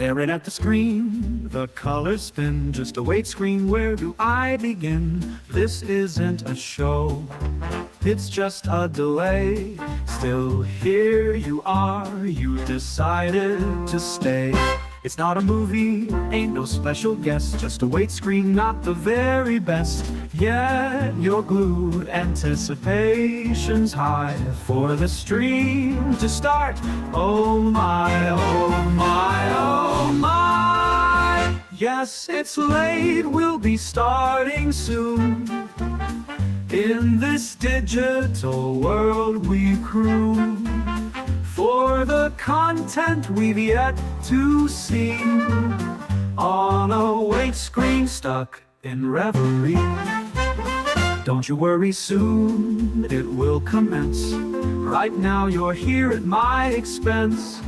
Staring at the screen, the colors spin. Just a wait screen, where do I begin? This isn't a show, it's just a delay. Still here you are, you decided to stay. It's not a movie, ain't no special guest, just a wait screen, not the very best. Yet you're glued, anticipation's high for the stream to start. Oh my, oh my, oh my. Yes, it's late, we'll be starting soon. In this digital world we croon for the content we've yet to see. On a wait screen, stuck in reverie. Don't you worry, soon it will commence. Right now you're here at my expense.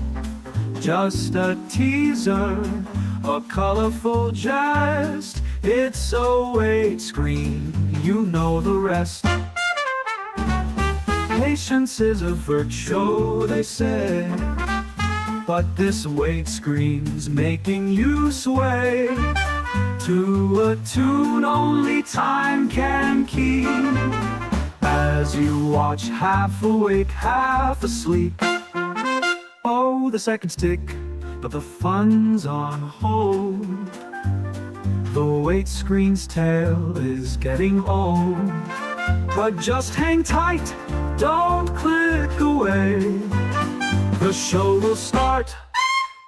Just a teaser, a colorful jest. It's a wait screen, you know the rest. Patience is a virtue, they say, but this wait screen's making you sway to a tune only time can keep. As you watch, half awake, half asleep. Oh, the seconds tick, but the fun's on hold. The wait screen's tale is getting old. But just hang tight, don't click away. The show will start,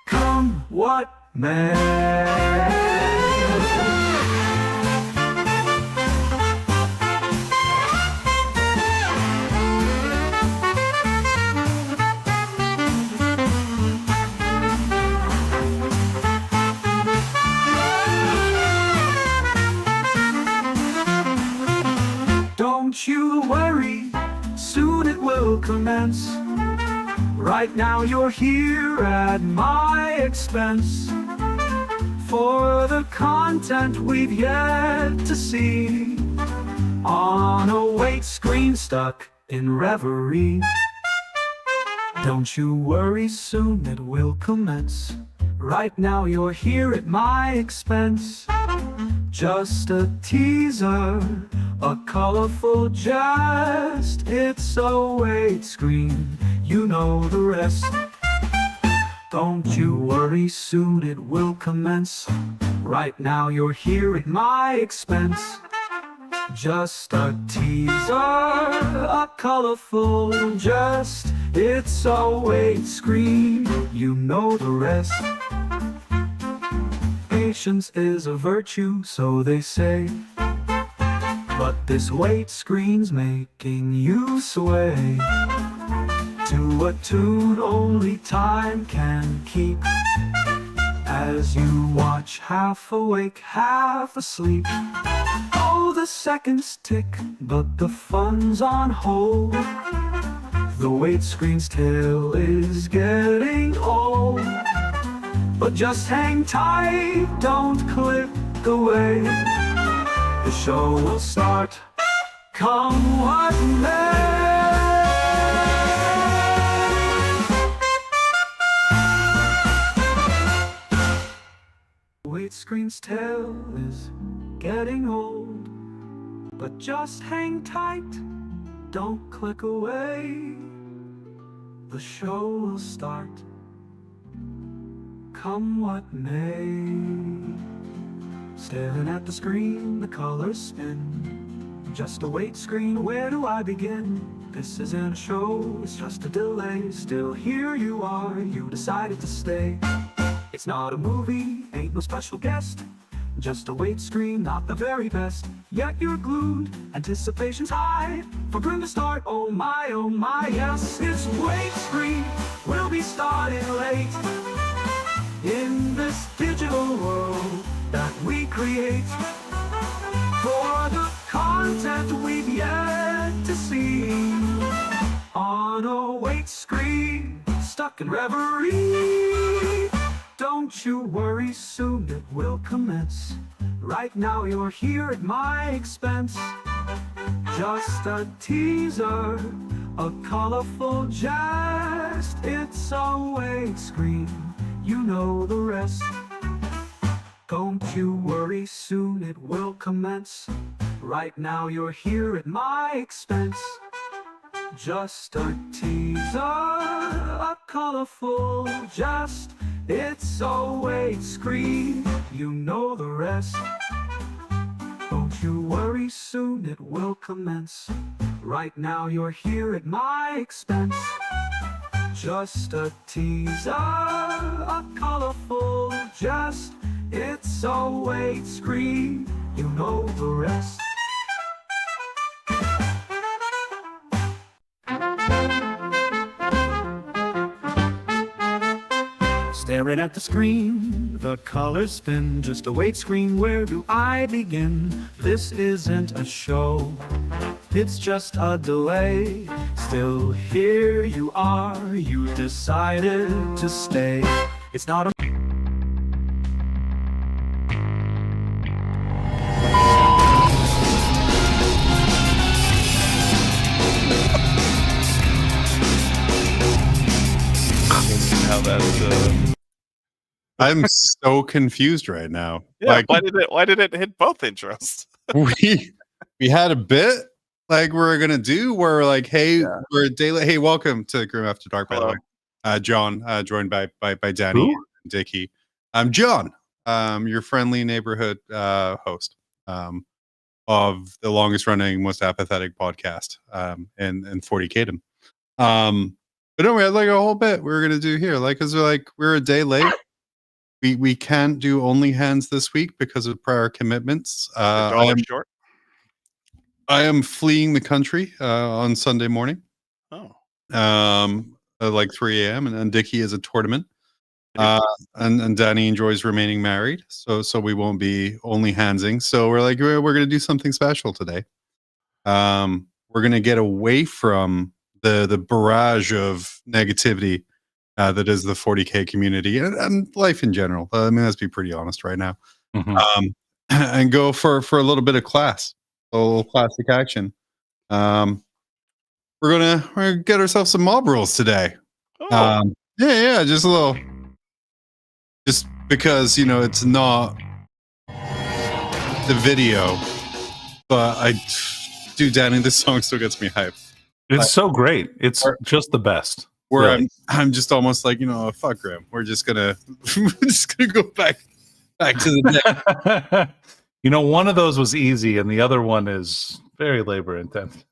come what may. Don't you worry, soon it will commence. Right now you're here at my expense for the content we've yet to see. On a wait screen, stuck in reverie. Don't you worry, soon it will commence. Right now you're here at my expense. Just a teaser, a colorful jest. It's a wait screen, you know the rest. Don't you worry, soon it will commence. Right now you're here at my expense. Just a teaser, a colorful jest. It's a wait screen, you know the rest. Patience is a virtue, so they say, but this wait screen's making you sway to a tune only time can keep. As you watch, half awake, half asleep. Oh, the seconds tick, but the fun's on hold. The wait screen's tale is getting old. But just hang tight, don't click away. The show will start, come what may. The wait screen's tale is getting old. But just hang tight, don't click away. The show will start, come what may. Staring at the screen, the colors spin. Just a wait screen, where do I begin? This isn't a show, it's just a delay. Still here you are, you decided to stay. It's not a movie, ain't no special guest. Just a wait screen, not the very best. Yet you're glued, anticipation's high for Grim to start. Oh my, yes, it's wait screen, we'll be starting late. In this digital world that we create for the content we've yet to see. On a wait screen, stuck in reverie. Don't you worry, soon it will commence. Right now you're here at my expense. Just a teaser, a colorful jest. It's a wait screen, you know the rest. Don't you worry, soon it will commence. Right now you're here at my expense. Just a teaser, a colorful jest. It's always screen, you know the rest. Don't you worry, soon it will commence. Right now you're here at my expense. Just a teaser, a colorful jest. It's always screen, you know the rest. Staring at the screen, the colors spin. Just a wait screen, where do I begin? This isn't a show, it's just a delay. Still here you are, you decided to stay. It's not a how that's I'm so confused right now. yeah, why did it hit both intros? we had a bit like we're gonna do where we're like, hey, we're a day late. Hey, welcome to Grim After Dark, by the way. John, joined by Danny and Dickie. I'm John, your friendly neighborhood host of the longest running, most apathetic podcast in 40Kdom. But no, we had like a whole bit we were gonna do here, like, cause we're a day late. We can't do only hands this week because of prior commitments. Short. I am fleeing the country on Sunday morning. Oh, At like 3 a.m. and Dickie is a tournament. And Danny enjoys remaining married, so we won't be only handsing. So we're like, we're gonna do something special today. We're gonna get away from the barrage of negativity that is the 40K community and life in general. I mean, let's be pretty honest right now. And go for a little bit of class, a little classic action. We're gonna get ourselves some mob rules today. Yeah, just a little, just because, you know, it's not the video, but Danny, this song still gets me hyped. It's so great. It's just the best. Where really. I'm just almost like, you know, fuck Grim. We're just gonna go back to the deck. You know, one of those was easy, and the other one is very labor intensive.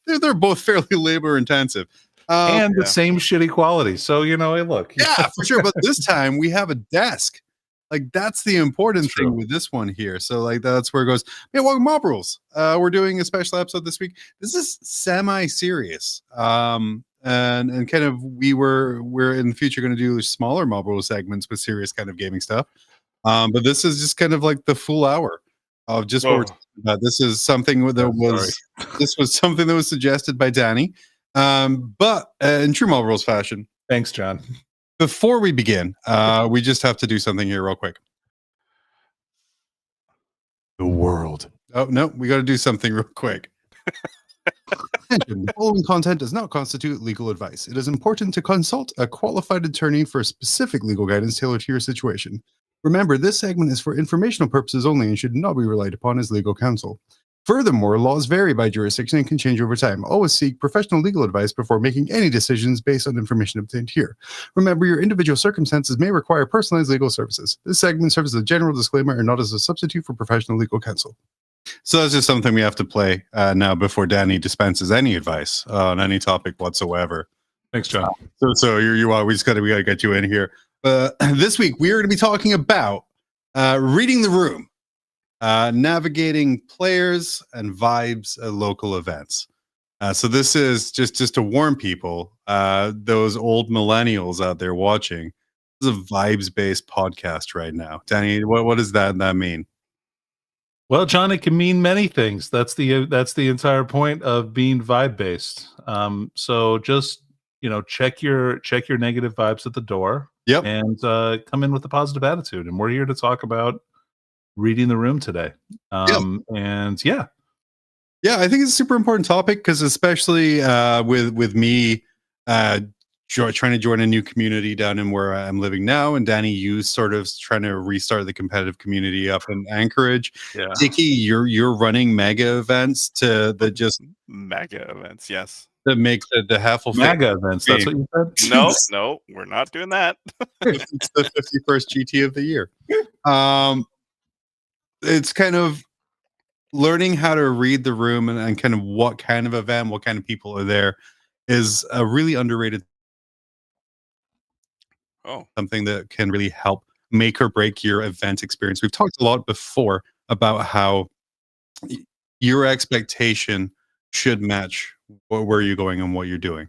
They're both fairly labor intensive, and the same shitty quality. So, you know, hey, look, yeah, for sure. But this time we have a desk. Like, that's the important thing with this one here. So, like, that's where it goes. Hey, welcome Mob Rules. We're doing a special episode this week. This is semi-serious. And kind of we're in the future going to do smaller Mob Rules segments with serious kind of gaming stuff. But this is just kind of like the full hour of just what we're talking about. This is something this was something that was suggested by Danny. But in true Mob Rules fashion. Thanks, John. Before we begin, we just have to do something here real quick. The world. Oh, no, we got to do something real quick. The following content does not constitute legal advice. It is important to consult a qualified attorney for specific legal guidance tailored to your situation. Remember, this segment is for informational purposes only and should not be relied upon as legal counsel. Furthermore, laws vary by jurisdiction and can change over time. Always seek professional legal advice before making any decisions based on information obtained here. Remember, your individual circumstances may require personalized legal services. This segment serves as a general disclaimer and not as a substitute for professional legal counsel. So that's just something we have to play now before Danny dispenses any advice on any topic whatsoever. Thanks, John. So we gotta get you in here. This week we are going to be talking about reading the room. Navigating players and vibes at local events. So this is just to warn people, those old millennials out there watching. This is a vibes-based podcast right now. Danny, what does that mean? Well, John, it can mean many things. That's the entire point of being vibe-based. So just, you know, check your negative vibes at the door. Yep. And come in with a positive attitude. And we're here to talk about reading the room today. And yeah, I think it's a super important topic because especially with me trying to join a new community down in where I'm living now, and Danny, you sort of trying to restart the competitive community up in Anchorage. Yeah. Dickie, you're running mega events to the just Mega events, yes. that make the Heffelfinger. MAGA events. That's what you said. No, we're not doing that. It's the 51st GT of the year. It's kind of learning how to read the room and kind of what kind of event, what kind of people are there, is a really underrated something that can really help make or break your event experience. We've talked a lot before about how your expectation should match where you're going and what you're doing.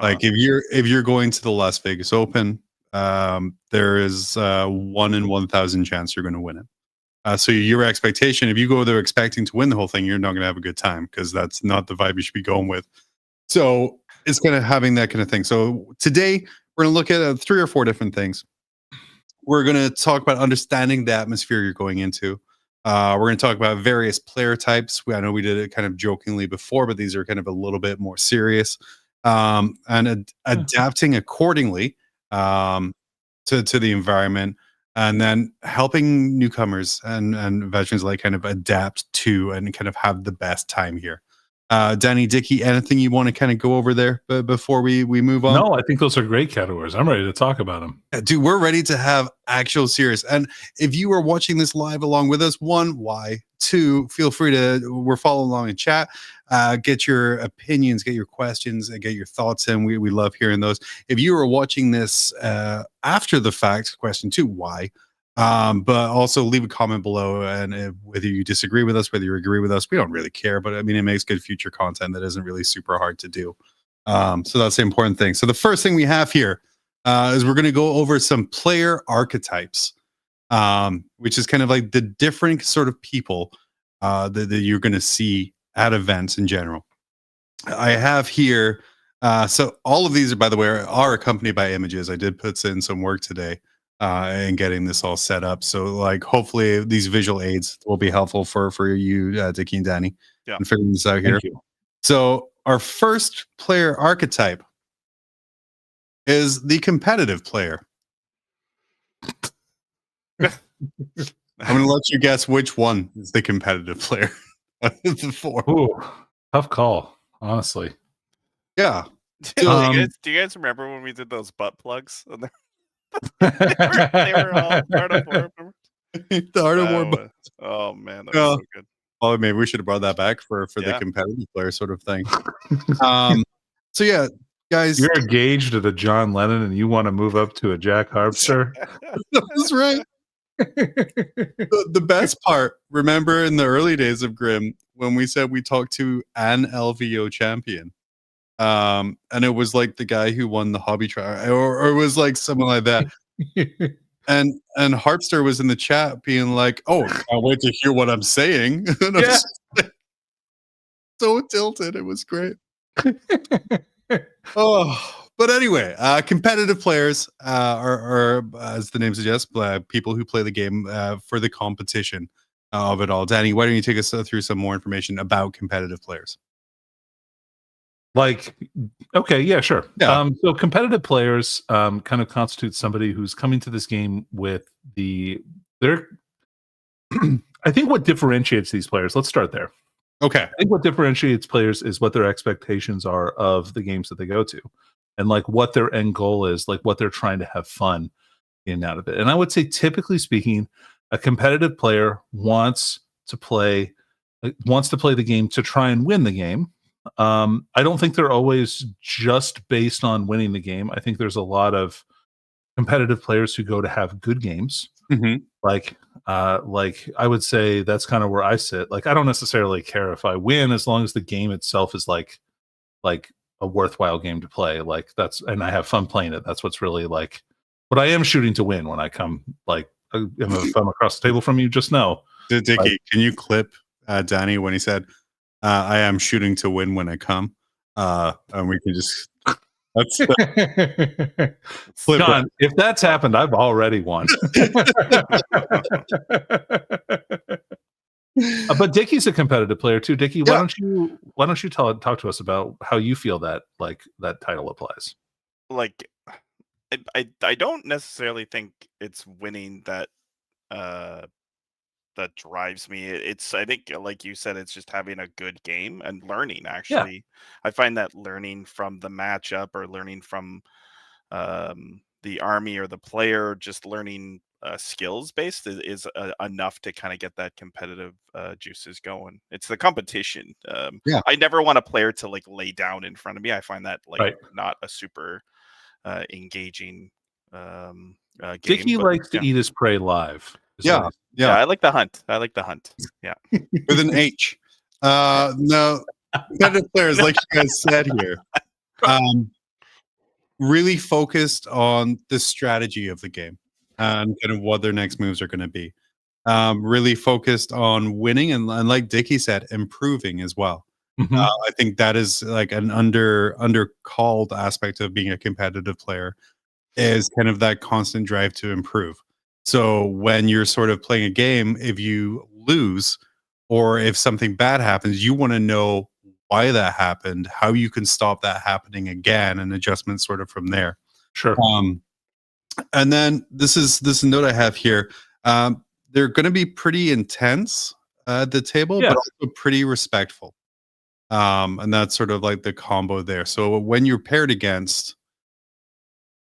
Like if you're going to the Las Vegas Open, there is 1 in 1,000 chance you're going to win it. So your expectation, if you go there expecting to win the whole thing, you're not going to have a good time, because that's not the vibe you should be going with. So it's kind of having that kind of thing. So today we're going to look at 3 or 4 different things. We're going to talk about understanding the atmosphere you're going into. We're going to talk about various player types. I know we did it kind of jokingly before, but these are kind of a little bit more serious. And adapting accordingly to the environment, and then helping newcomers and veterans like kind of adapt to and kind of have the best time here. Danny, Dickie, anything you want to kind of go over there before we move on? No, I think those are great categories. I'm ready to talk about them. Dude, we're ready to have actual serious. And if you are watching this live along with us, 1, why? 2, feel free to, we're following along in chat. Get your opinions, get your questions, and get your thoughts in. We love hearing those. If you are watching this after the fact, question 2, why? But also leave a comment below, and whether you disagree with us, whether you agree with us, we don't really care, but I mean, it makes good future content that isn't really super hard to do. So that's the important thing. So the first thing we have here is we're going to go over some player archetypes, which is kind of like the different sort of people that you're going to see at events in general. I have here, so all of these are, by the way, are accompanied by images. I did put in some work today and getting this all set up. So like, hopefully these visual aids will be helpful for you, Dickie and Danny, and figuring this out here. So our first player archetype is the competitive player. I'm going to let you guess which one is the competitive player. The 4. Ooh, tough call, honestly. Yeah. Do you guys remember when we did those butt plugs? they were all Art of War. The Art of War. Oh man, that was so good. Well, maybe we should have brought that back for the competitive player sort of thing. So yeah, guys, you're engaged at a John Lennon and you want to move up to a Jack Harpster. That's right. The best part, remember in the early days of Grimm when we said we talked to an LVO champion, and it was like the guy who won the hobby trial, or it was like someone like that. and Harpster was in the chat being like, "Oh, can't wait to hear what I'm saying." And I was so tilted. It was great. But anyway, competitive players are, as the name suggests, people who play the game for the competition of it all. Danny, why don't you take us through some more information about competitive players? Like, okay, yeah, sure. Yeah. So competitive players kind of constitute somebody who's coming to this game with their I think what differentiates these players, let's start there. Okay. I think what differentiates players is what their expectations are of the games that they go to, and like what their end goal is, like what they're trying to have fun in out of it. And I would say, typically speaking, a competitive player wants to play the game to try and win the game. I don't think they're always just based on winning the game. I think there's a lot of competitive players who go to have good games. Mm-hmm. Like I would say that's kind of where I sit. Like, I don't necessarily care if I win as long as the game itself is like a worthwhile game to play. Like, and I have fun playing it. That's what's really like what I am shooting to win when I come. Like, if I'm across the table from you, just know. Dickie, can you clip Danny when he said, "I am shooting to win when I come," and we can just. That's John, if that's happened, I've already won. But Dickie's a competitive player too. Dickie, why don't you talk to us about how you feel that that title applies? like I don't necessarily think it's winning that uh that drives me. It's I think like you said, it's just having a good game and learning. Yeah, Actually, I find that learning from the matchup or learning from the army or the player, just learning skills based is enough to kind of get that competitive juices going. It's the competition. Yeah. I never want a player to like lay down in front of me. I find that like right. not a super engaging game. Dickie But likes to yeah, eat his prey live. is Yeah. what yeah, Yeah. I like the hunt. I like the hunt. Yeah. With an H. No, competitive players, like you guys said here, really focused on the strategy of the game and kind of what their next moves are going to be. Really focused on winning and like Dickie said, improving as well. Mhm. I think that is like an undercalled aspect of being a competitive player is kind of that constant drive to improve. So when you're sort of playing a game, if you lose or if something bad happens, you want to know why that happened, how you can stop that happening again, and adjustments sort of from there. Sure. And then this note I have here. They're going to be pretty intense at the table, Yeah. but also pretty respectful. And that's sort of like the combo there. So when you're paired against,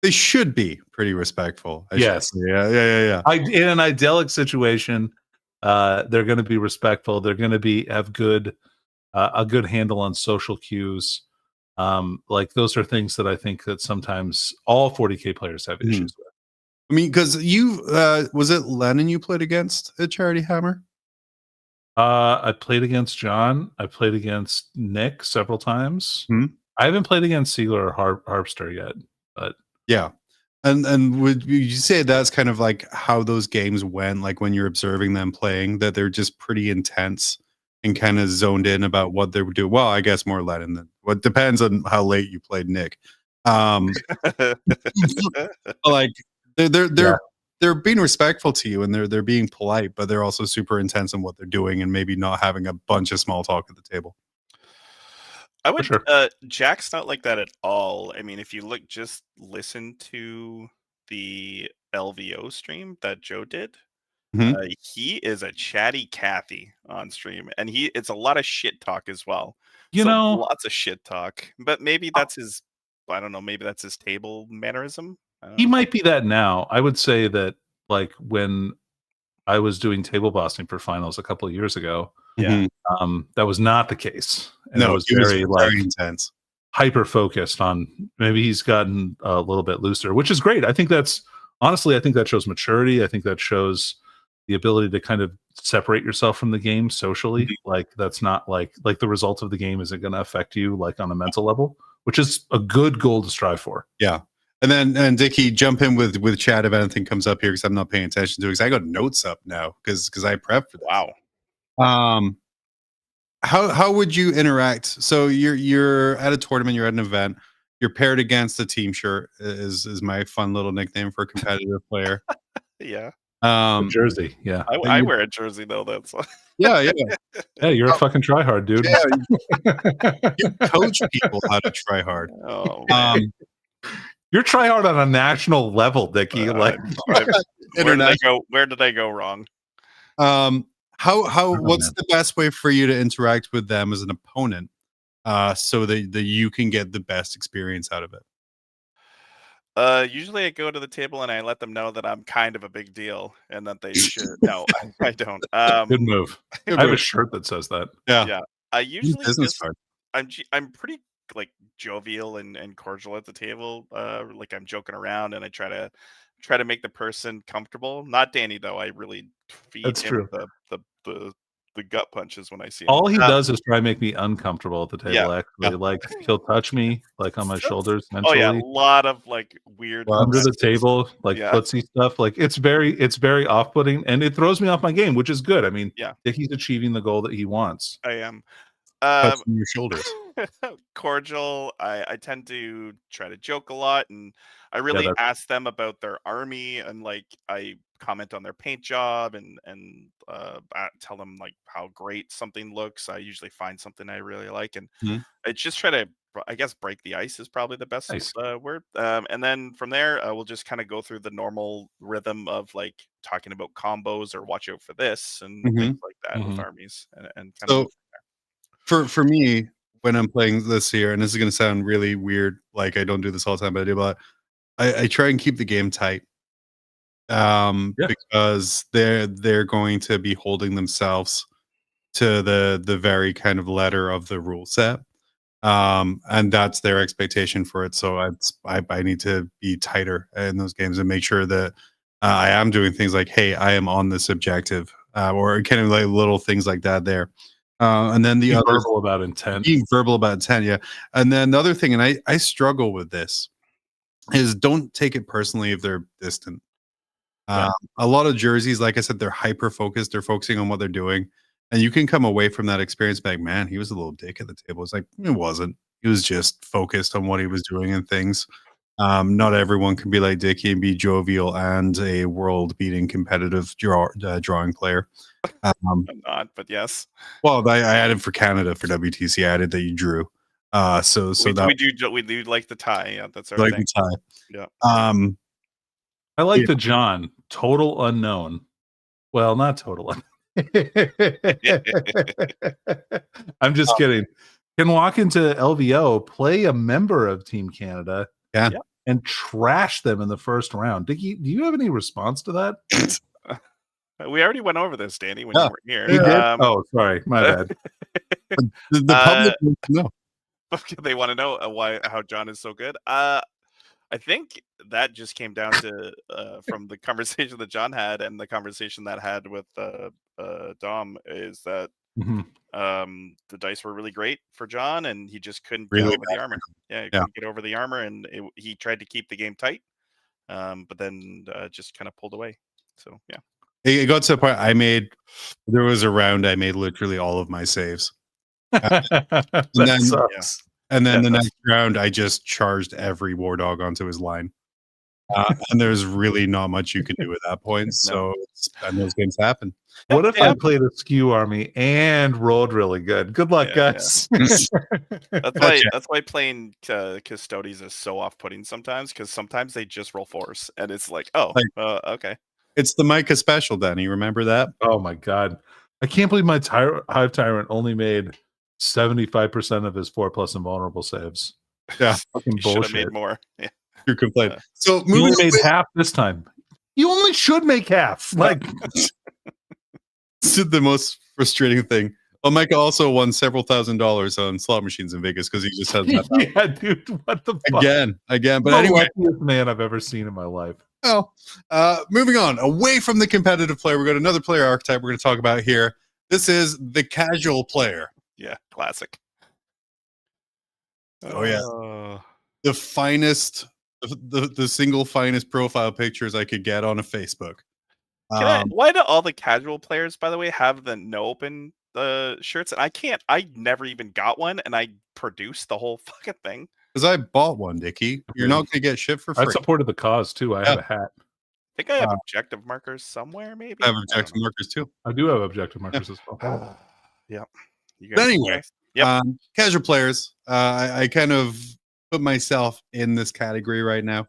they should be pretty respectful. I should Yes. say. Yeah. In an idyllic situation, they're going to be respectful. They're going to have a good handle on social cues. Like those are things that I think that sometimes all 40K players have Mhm. issues with. I mean, because you was it Lennon you played against at Charity Hammer? I played against John. I played against Nick several times. Hmm. I haven't played against Siegler or Harpster yet, but Yeah. And would you say that's kind of like how those games went, like when you're observing them playing, that they're just pretty intense and kind of zoned in about what they would do? Well, I guess more Lennon than what depends on how late you played Nick. Like they're Yeah. they're being respectful to you and they're being polite, but they're also super intense in what they're doing and maybe not having a bunch of small talk at the table. I would. sure. Jack's not like that at all. I mean, if you just listen to the LVO stream that Joe did, Mhm. he is a chatty Cathy on stream, and it's a lot of shit talk as well. You So know, lots of shit talk, but maybe that's his. I don't know. Maybe that's his table mannerism. I don't he know. might be that now. I would say that like when I was doing table bossing for finals a couple of years ago, Yeah. Mhm. that was not the case. And it No, was he was very like very intense. hyper focused on maybe he's gotten a little bit looser, which is great. I think that's honestly, I think that shows maturity. I think that shows the ability to kind of separate yourself from the game socially. Mhm. Like that's not like the result of the game isn't going to affect you like on a mental level, which is a good goal to strive for. Yeah. And Dickie, jump in with chat if anything comes up here because I'm not paying attention to it because I got notes up now because I prepped for this. Wow. How would you interact? So you're at a tournament, you're at an event, you're paired against a team shirt is my fun little nickname for a competitive player. Yeah. The jersey, yeah, I wear a jersey though. That's Yeah. yeah, you're a fucking tryhard, dude. Yeah, you coach people how to try hard. oh man. You're tryhard on a national level, Dickie. Like, where did I International. go? Where did I go wrong? How what's man. the best way for you to interact with them as an opponent so that you can get the best experience out of it? Usually I go to the table and I let them know that I'm kind of a big deal and that they should. No, I don't. good move. Good I have a move. shirt that says that. Yeah. Yeah, I Use usually business just card. I'm pretty like jovial and cordial at the table. Like I'm joking around and I try to make the person comfortable. Not Danny though. I really feed That's him true. the gut punches when I see him. All he does is try to make me uncomfortable at the Yeah, table. Actually, like he'll touch me like on my shoulders Oh mentally. yeah, a lot of like weird Well, Under the aggressive table, stuff. like Yeah. footsie stuff. Like it's very off-putting, and it throws me off my game, which is good. I mean, Yeah. if he's achieving the goal that he wants. I am. Touching your shoulders. cordial. I tend to try to joke a lot, and I really that's ask them about their army, and like I comment on their paint job, and tell them like how great something looks. I usually find something I really like, and Mhm. I just try to, I guess, break the ice is probably the best nice. word. And then from there, we'll just kind of go through the normal rhythm of like talking about combos or watch out for this and things Mhm. like that with Mhm. armies, and kind of So move. for me, when I'm playing this year, and this is going to sound really weird, like I don't do this all the time, but I do. But I try and keep the game tight, Yeah. because they're going to be holding themselves to the very kind of letter of the rule set, and that's their expectation for it. So I need to be tighter in those games and make sure that I am doing things like, hey, I am on this objective, or kind of like little things like that there. And then the Be other verbal about intent. being verbal about intent, yeah. And then the other thing, and I struggle with this, is don't take it personally if they're distant. Yeah. A lot of jerseys, like I said, they're hyper focused. They're focusing on what they're doing, and you can come away from that experience like, man, he was a little dick at the table. It's like it wasn't. He was just focused on what he was doing and things. Not everyone can be like Dickie and be jovial and a world-beating competitive drawing player. Um, I'm not, but yes, well, I added for Canada for WTC. I added that you drew. So that we do like the tie. Yeah, that's our like thing. the tie. Yeah. Um, I like Yeah. the John, total unknown. Well, not total I'm just kidding. Can walk into LVO, play a member of Team Canada, Yeah. and trash them in the first round. Dickie, do you have any response to that? We already went over this, Danny, when Yeah, you weren't here. we did. Oh, sorry, my bad. the public wants to know. They want to know how John is so good. I think that just came down to from the conversation that John had and the conversation that had with Dom, is that Mhm. the dice were really great for John, and he just couldn't Really get over the bad. armor. Yeah, he Yeah. couldn't get over the armor, and he tried to keep the game tight, but then just kind of pulled away. So yeah. It got to the point there was a round I made literally all of my saves. That then- sucks. And then Yeah, the that's- next round, I just charged every war dog onto his line. And there's really not much you can do at that point. So and those games happen. What if Yeah. I played a skew army and rolled really good? Good luck, Yeah, guys. That's why playing Custodes is so off-putting sometimes, because sometimes they just roll force, and it's like, oh, okay. It's the Micah special, Danny. Remember that? Oh my god, I can't believe my Hive Tyrant only made 75% of his 4+ invulnerable saves. Yeah. Fucking You should have bullshit. made more. Yeah. You're complaining. So You only moving made half this time. You only should make half. Like, to the most frustrating thing. Oh, Micah also won several $1,000s on slot machines in Vegas because he just has that yeah, dude, what the fuck? again. But The anyway, luckiest man I've ever seen in my life. well, moving on away from the competitive player, we've got another player archetype we're going to talk about here. This is the casual player. Yeah, classic. Oh, yeah. The finest, the single finest profile pictures I could get on a Facebook. Why do all the casual players, by the way, have the no open shirts? And I never even got one, and I produced the whole fucking thing. Because I bought one, Dickie. You're not going to get shit for I free. supported the cause too. I have a hat. I think I have objective markers somewhere, maybe. I have don't objective know. markers too. I do have objective markers as well. Yeah. You But anyway, guys- Yep. Casual players. I kind of put myself in this category right now.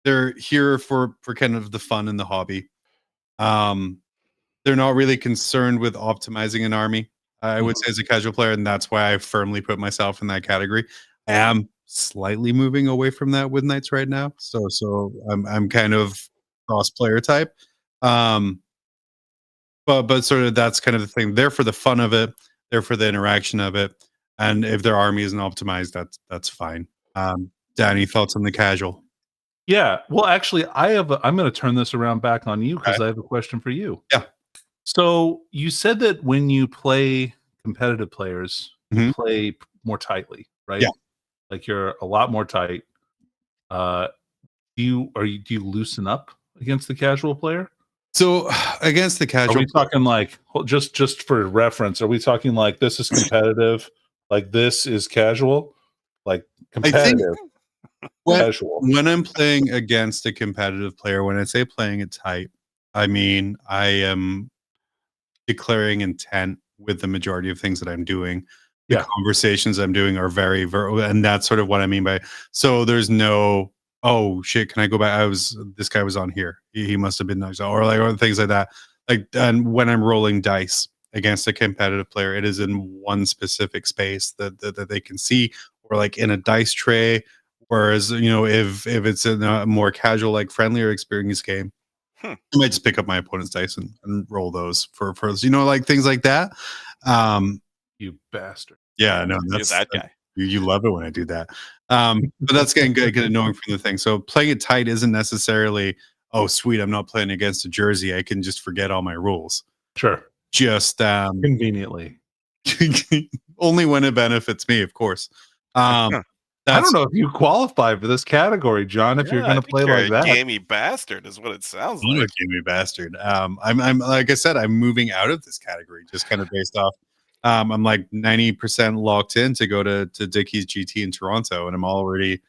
They're here for kind of the fun and the hobby. They're not really concerned with optimizing an army. I would say as a casual player, and that's why I firmly put myself in that category. I am slightly moving away from that with Knights right now, so I'm kind of cross player type. But sort of that's kind of the thing. They're for the fun of it. They're for the interaction of it. And if their army isn't optimized, that's fine. Danny, thoughts on the casual? Yeah. Well, actually, I'm going to turn this around back on you because I have a question for you. Yeah. So you said that when you play competitive players, you play more tightly, right? Yeah. Like you're a lot more tight. Do you loosen up against the casual player? So against the Are casual, we talking like just for reference? Are we talking like this is competitive? Like this is casual, like I think competitive when, casual. when I'm playing against a competitive player, when I say playing it tight, I mean I am declaring intent with the majority of things that I'm doing. The Yeah. conversations I'm doing are very and that's sort of what I mean by, so there's no, oh shit, can I go back? This guy was on here. He must have been nice, or things like that. Like, and when I'm rolling dice against a competitive player, it is in one specific space that they can see, or like in a dice tray. Whereas, if it's in a more casual, like friendlier experience game, I might just pick up my opponent's dice and roll those for like things like that. You bastard. Yeah, no, You're that guy. You love it when I do that. But that's getting good, knowing from the thing. So playing it tight isn't necessarily, oh sweet, I'm not playing against a jersey. I can just forget all my rules. Sure. Just Conveniently. only when it benefits me, of course. I don't know if you qualify for this category, John, if you're going to play like that. Gamey bastard is what it sounds I'm like. a gamey bastard. I'm like I said, I'm moving out of this category just kind of based off. I'm like 90% locked in to go to Dickie's GT in Toronto, and I'm already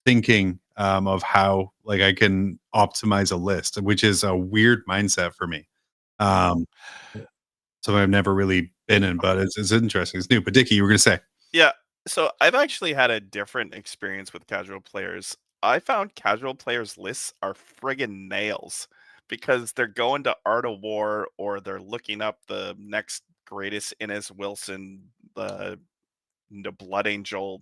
thinking of how like I can optimize a list, which is a weird mindset for me. So I've never really been in, but it's interesting. It's new. But Dickie, you were going to say? Yeah. So I've actually had a different experience with casual players. I found casual players' lists are friggin' nails because they're going to Art of War or they're looking up the next greatest Innes Wilson, the no Blood Angel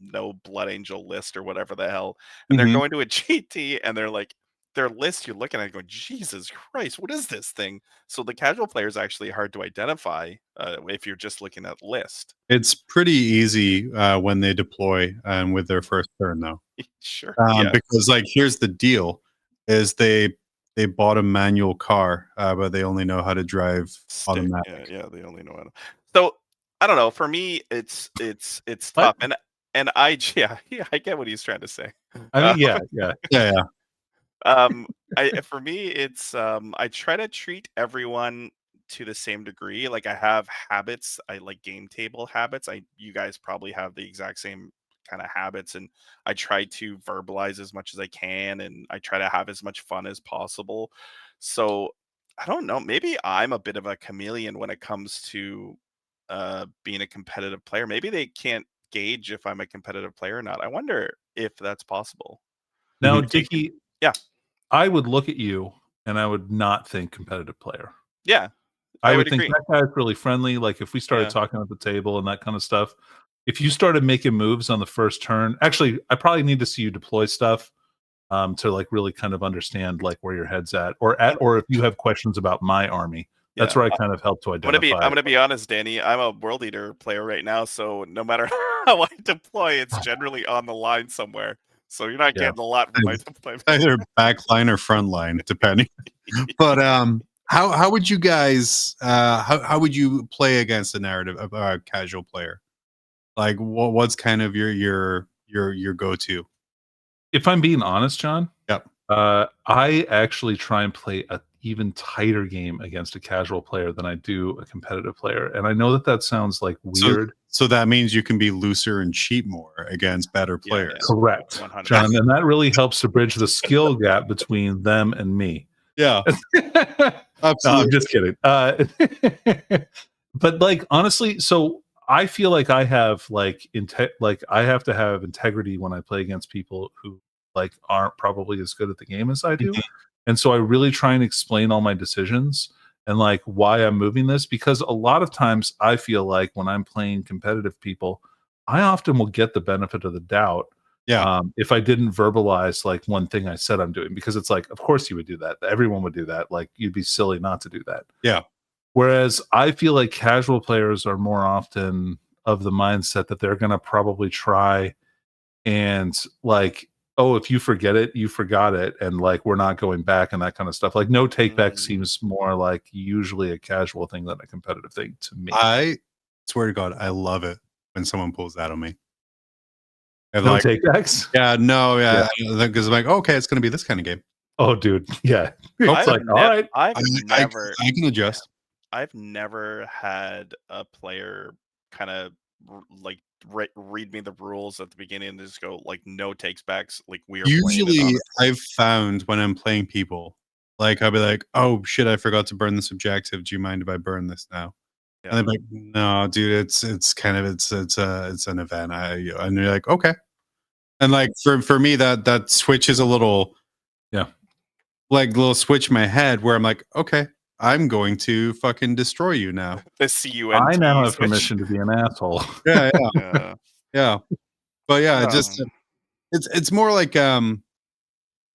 list or whatever the hell. And they're going to a GT and they're like, their list you're looking at going, Jesus Christ, what is this thing? So the casual player is actually hard to identify if you're just looking at list. It's pretty easy when they deploy with their first turn, though. Sure. Because like here's the deal: is they bought a manual car, but they only know how to drive automatic. Yeah, they only know how to. So I don't know. For me, it's tough, and I I get what he's trying to say. I mean, yeah. For me, it's I try to treat everyone to the same degree. Like I have habits. I like game table habits. You guys probably have the exact same kind of habits, and I try to verbalize as much as I can, and I try to have as much fun as possible. So I don't know. Maybe I'm a bit of a chameleon when it comes to being a competitive player. Maybe they can't gauge if I'm a competitive player or not. I wonder if that's possible. Now, Dickie, yeah, I would look at you and I would not think competitive player. Yeah, I would think that guy's really friendly. Like if we started talking at the table and that kind of stuff, if you started making moves on the first turn, actually, I probably need to see you deploy stuff to like really kind of understand like where your head's at, or if you have questions about my army. That's where I kind of help to identify. I'm gonna be honest, Danny. I'm a World Eater player right now, so no matter how I deploy, it's generally on the line somewhere. So you're not getting a lot from my deployment. Either back line or front line, depending. But how would you guys how would you play against a narrative of a casual player? Like what's kind of your go-to? If I'm being honest, John, yep. I actually try and play a even tighter game against a casual player than I do a competitive player. And I know that sounds like weird. So that means you can be looser and cheat more against better players. Yeah. Correct, 100%. John. And that really helps to bridge the skill gap between them and me. Yeah. Absolutely. No, I'm just kidding. But like, honestly, so I feel like I have I have to have integrity when I play against people who like aren't probably as good at the game as I do. And so I really try and explain all my decisions and like why I'm moving this, because a lot of times I feel like when I'm playing competitive people, I often will get the benefit of the doubt. Yeah. If I didn't verbalize like one thing I said I'm doing, because it's like, of course you would do that. Everyone would do that. Like you'd be silly not to do that. Yeah. Whereas I feel like casual players are more often of the mindset that they're going to probably try and like, oh, if you forget it, you forgot it. And like, we're not going back and that kind of stuff. Like no take back seems more like usually a casual thing than a competitive thing to me. I swear to God, I love it when someone pulls that on me. No take backs? Yeah, no, yeah. Because I'm like, okay, it's going to be this kind of game. Oh, dude. Yeah. It's like, all right. I can adjust. I've never had a player kind of read me the rules at the beginning and just go like no takes backs. Like we are playing it Usually, honestly. I've found when I'm playing people, like I'll be like, "Oh shit, I forgot to burn this objective. Do you mind if I burn this now?" Yeah. And they're like, "No, dude, it's kind of it's an event." And you're like, "Okay." And like for me, that switches a little, Yeah. like little switch in my head where I'm like, "Okay, I'm going to fucking destroy you now." The CUNT. I now have switch. permission to be an asshole. Yeah, yeah, Yeah. yeah. But yeah, it just Um, it's more like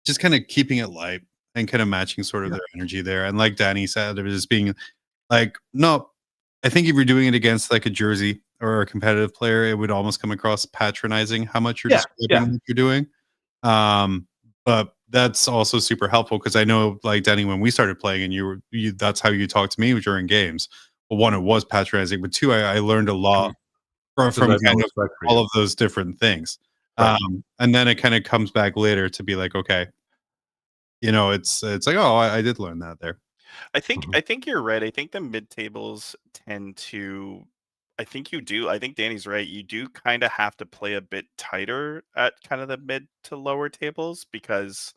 just kind of keeping it light and kind of matching sort of their energy there. And like Danny said, it was just being like, no, I think if you're doing it against like a Jersey or a competitive player, it would almost come across patronizing how much you're Yeah, describing what you're doing. But that's also super helpful because I know, like Danny, when we started playing, and you that's how you talked to me during games. Well, one, it was patronizing, but two, I learned a lot from I have no kind of respect for all you. of those different things. Right. And then it kind of comes back later to be like, okay, it's like, oh, I did learn that there. I think Mhm. I think you're right. I think the mid tables tend to. I think you do. I think Danny's right. You do kind of have to play a bit tighter at kind of the mid to lower tables because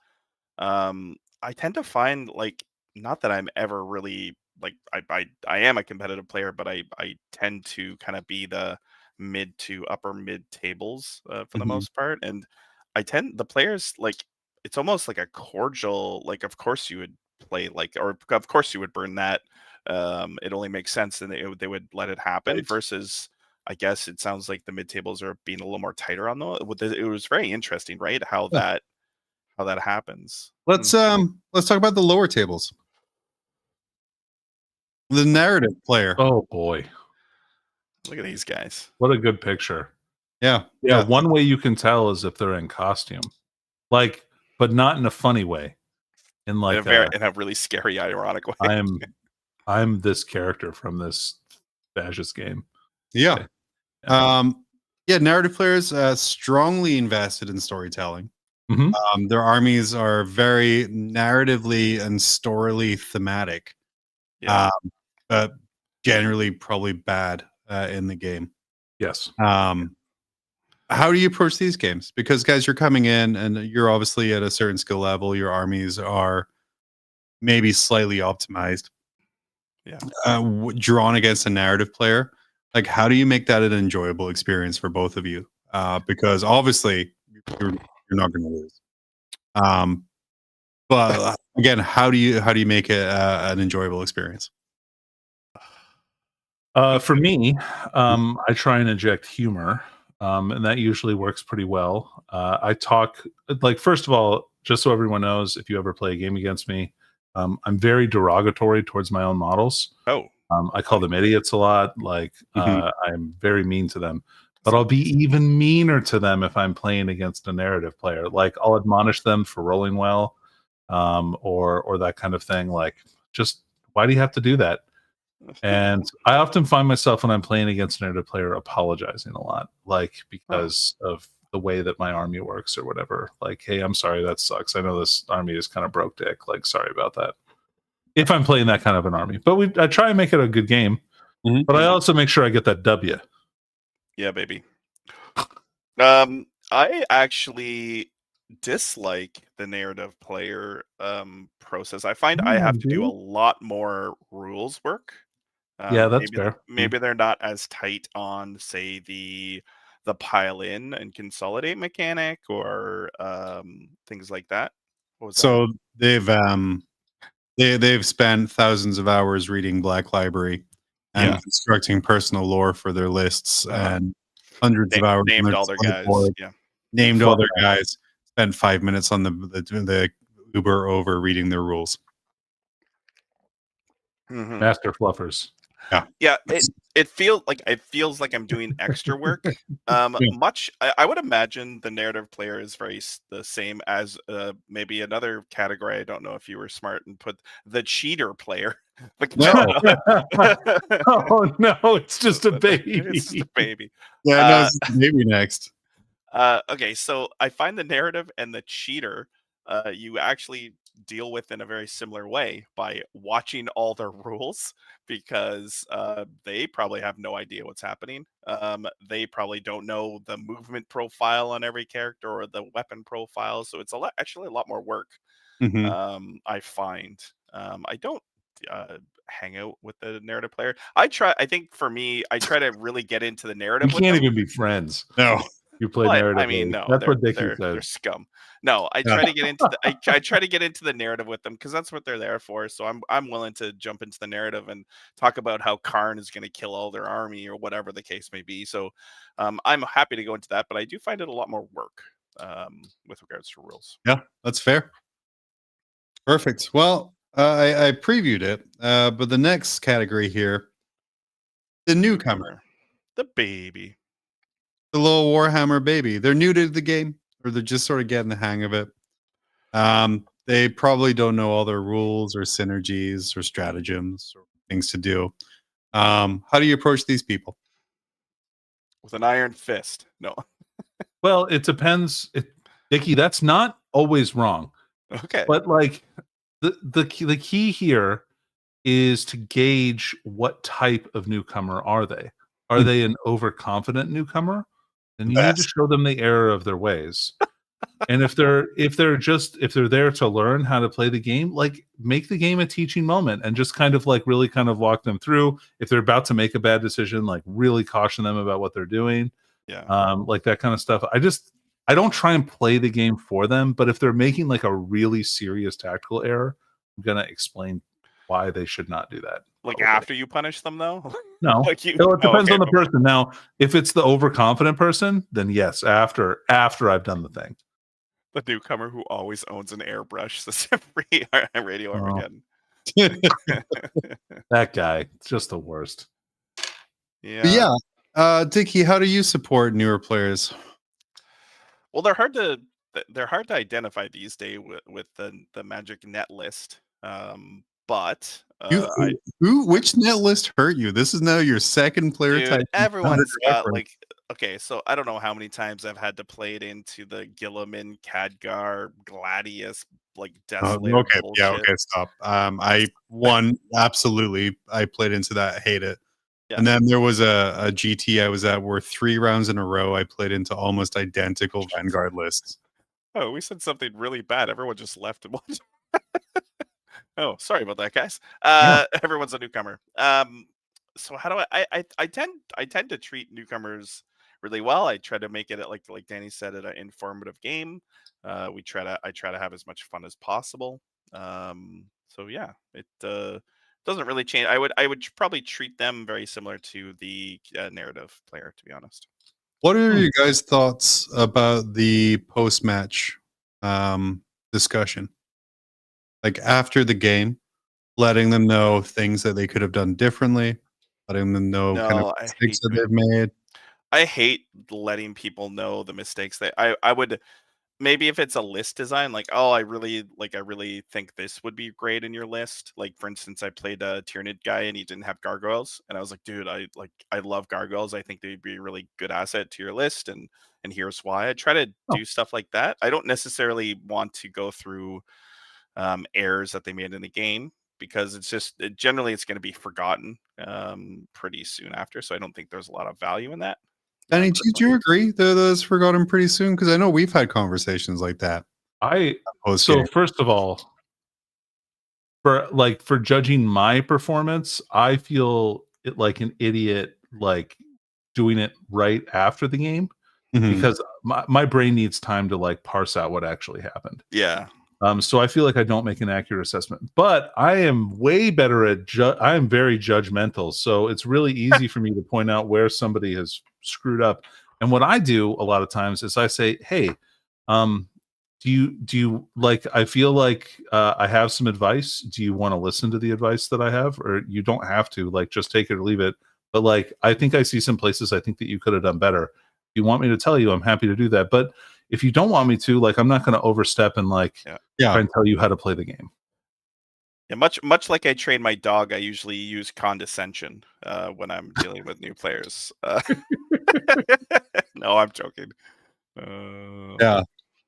I tend to find like not that I'm ever really like I am a competitive player, but I tend to kind of be the mid to upper mid tables for the Mhm. most part, and I tend the players like it's almost like a cordial like of course you would play like or of course you would burn that. It only makes sense, and they would let it happen. Right. Versus, I guess it sounds like the mid tables are being a little more tighter on the. It was very interesting, right? Yeah. How that happens. Let's talk about the lower tables. The narrative player. Oh boy, Look at these guys. what a good picture. Yeah. Yeah, one way you can tell is if they're in costume, like, but not in a funny way. In In like in a really scary, ironic way. I'm this character from this fascist game. Yeah. Okay. Yeah. Yeah, narrative players strongly invested in storytelling. Mhm. Their armies are very narratively and storily thematic. Yeah. But generally probably bad in the game. Yes. How do you approach these games? Because guys, you're coming in and you're obviously at a certain skill level. Your armies are maybe slightly optimized. Yeah. Drawn against a narrative player. Like, how do you make that an enjoyable experience for both of you? Because obviously you're not going to lose. But again, how do you make it an enjoyable experience? For me, I try and inject humor, and that usually works pretty well. I talk like first of all, just so everyone knows, if you ever play a game against me, I'm very derogatory towards my own models. Oh. I call them idiots a lot. Like Mhm. I'm very mean to them, but I'll be even meaner to them if I'm playing against a narrative player. Like I'll admonish them for rolling well, or that kind of thing. Like, just why do you have to do that? And I often find myself when I'm playing against a narrative player apologizing a lot, like because of the way that my army works or whatever. Like, hey, I'm sorry, that sucks. I know this army is kind of broke dick. Like, sorry about that. If I'm playing that kind of an army, but I try and make it a good game. Mhm. But I also make sure I get that W. Yeah, baby. I actually dislike the narrative player process. I find I have to do a lot more rules work. Yeah, that's fair. Maybe they're not as tight on, say, the pile in and consolidate mechanic or things like that. What was that? So they've spent thousands of hours reading Black Library and Yeah. constructing personal lore for their lists Uh-huh. and hundreds of hours on Named their all their on the guys. board, Yeah. named all their Fuck. guys, spent 5 minutes on the Uber over reading their rules. Mhm. Master fluffers. Yeah, it feels like I'm doing extra work. I would imagine the narrative player is the same as maybe another category. I don't know if you were smart and put the cheater player. No. Oh no, it's just a baby. It's just a baby. Yeah, no, Uh, it's maybe next. Okay, so I find the narrative and the cheater you actually deal with in a very similar way by watching all their rules, because they probably have no idea what's happening. They probably don't know the movement profile on every character or the weapon profile, so it's actually a lot more work. Mhm. I find I don't hang out with the narrative player. I think for me, I try to really get into the You narrative with can't them. even be friends. No. You play But I narratively. mean, no, That's what Dickie they're says. scum. No, I Yeah. try to get into the I try to get into the narrative with them, because that's what they're there for. So I'm willing to jump into the narrative and talk about how Karn is going to kill all their army or whatever the case may be. So I'm happy to go into that, but I do find it a lot more work with regards to rules. Yeah, that's fair. Perfect. Well, I previewed it, but the next category here, the newcomer, The baby. the little Warhammer baby. They're new to the game, or they're just sort of getting the hang of it. They probably don't know all their rules or synergies or stratagems or things to do. How do you approach these people? With an iron fist. No. Well, it depends. Dickie, that's not always wrong. Okay. But like the key here is to gauge what type of newcomer are they. Are Hmm. they an overconfident newcomer? Then you need to Best. show them the error of their ways. And if they're there to learn how to play the game, like make the game a teaching moment and just kind of like really kind of walk them through. If they're about to make a bad decision, like really caution them about what they're doing. Yeah. Like that kind of stuff. I don't try and play the game for them, but if they're making like a really serious tactical error, I'm gonna explain why they should not do that. Like probably. after you punish them, though? No, Like you, no, it depends okay. on the person. Now, if it's the overconfident person, then yes, after I've done the thing. The newcomer who always owns an airbrush system free radio Oh. Armageddon. That guy, it's just the worst. Yeah. Yeah. Dickie, how do you support newer players? Well, they're hard to identify these days with the magic net list. But Which net list hurt you? This is now your second player dude, type. everyone's got like, okay, so I don't know how many times I've had to play it into the Gilliman, Khadgar, Gladius, like Desolator okay, bullshit. yeah, okay, stop. I won absolutely. I played into that, hate it. Yeah. And then there was a GT I was at where 3 rounds in a row I played into almost identical Vanguard lists. Oh, we said something really bad. Everyone just left and watched. Oh, sorry about that, guys. Yeah. Everyone's a newcomer. So how do I tend to treat newcomers really well. I try to make it like Danny said, an informative game. I try to have as much fun as possible. So yeah, it doesn't really change. I would probably treat them very similar to the narrative player, to be honest. What are your guys' thoughts about the post-match discussion? Like after the game, letting them know things that they could have done differently, letting them know kind of mistakes that they've made. I hate letting people know the mistakes that I would. Maybe if it's a list design, like, oh, I really think this would be great in your list. Like, for instance, I played a Tyranid guy and he didn't have gargoyles, and I was like, dude, I love gargoyles. I think they'd be a really good asset to your list, and here's why. I try to do stuff like that. I don't necessarily want to go through errors that they made in the game, because it's just generally it's going to be forgotten pretty soon after. So I don't think there's a lot of value in that. Danny, do you agree that that's forgotten pretty soon? Because I know we've had conversations like that. So first of all, for judging my performance, I feel like an idiot, like doing it right after the game, because my brain needs time to like parse out what actually happened. Yeah. So I feel like I don't make an accurate assessment, but I am way better at I am very judgmental. So it's really easy for me to point out where somebody has screwed up. And what I do a lot of times is I say, hey, do you like, I feel like I have some advice. Do you want to listen to the advice that I have? Or you don't have to, like, just take it or leave it. But like, I think I see some places I think that you could have done better. If you want me to tell you, I'm happy to do that. But if you don't want me to, like, I'm not going to overstep and like try and tell you how to play the game. Yeah, much like I train my dog, I usually use condescension when I'm dealing with new players. No, I'm joking. Yeah.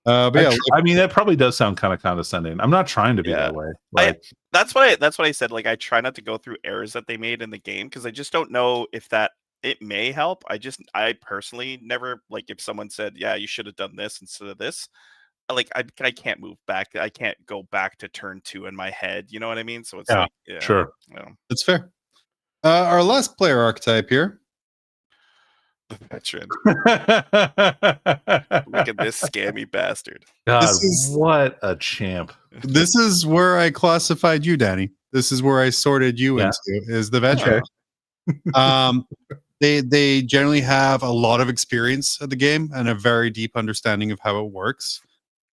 But yeah, I mean, that probably does sound kind of condescending. I'm not trying to be Yeah. that way. Like, That's what I said. Like, I try not to go through errors that they made in the game because I just don't know if it may help. I personally never, like, if someone said, yeah, you should have done this instead of this, like, I can't move back. I can't go back to turn 2 in my head. You know what I mean? So it's Yeah, like, yeah, sure. you know, that's fair. Our last player archetype here. the veteran. Look at this scammy bastard. God, This is- what a champ. This is where I classified you, Danny. This is where I sorted you Yeah. into, is the veteran. They generally have a lot of experience at the game and a very deep understanding of how it works.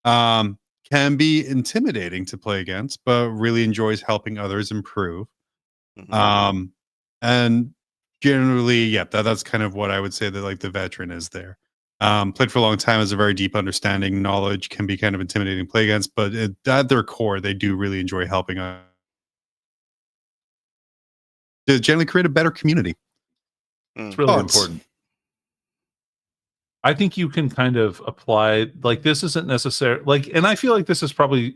Can be intimidating to play against, but really enjoys helping others improve. Mhm. And generally, yeah, that's kind of what I would say that like the veteran is there. Played for a long time, has a very deep understanding, knowledge, can be kind of intimidating to play against, but at their core, they do really enjoy helping to generally create a better community. It's really Thoughts? important. I think you can kind of apply, like, this isn't necessary, like, and I feel like this is probably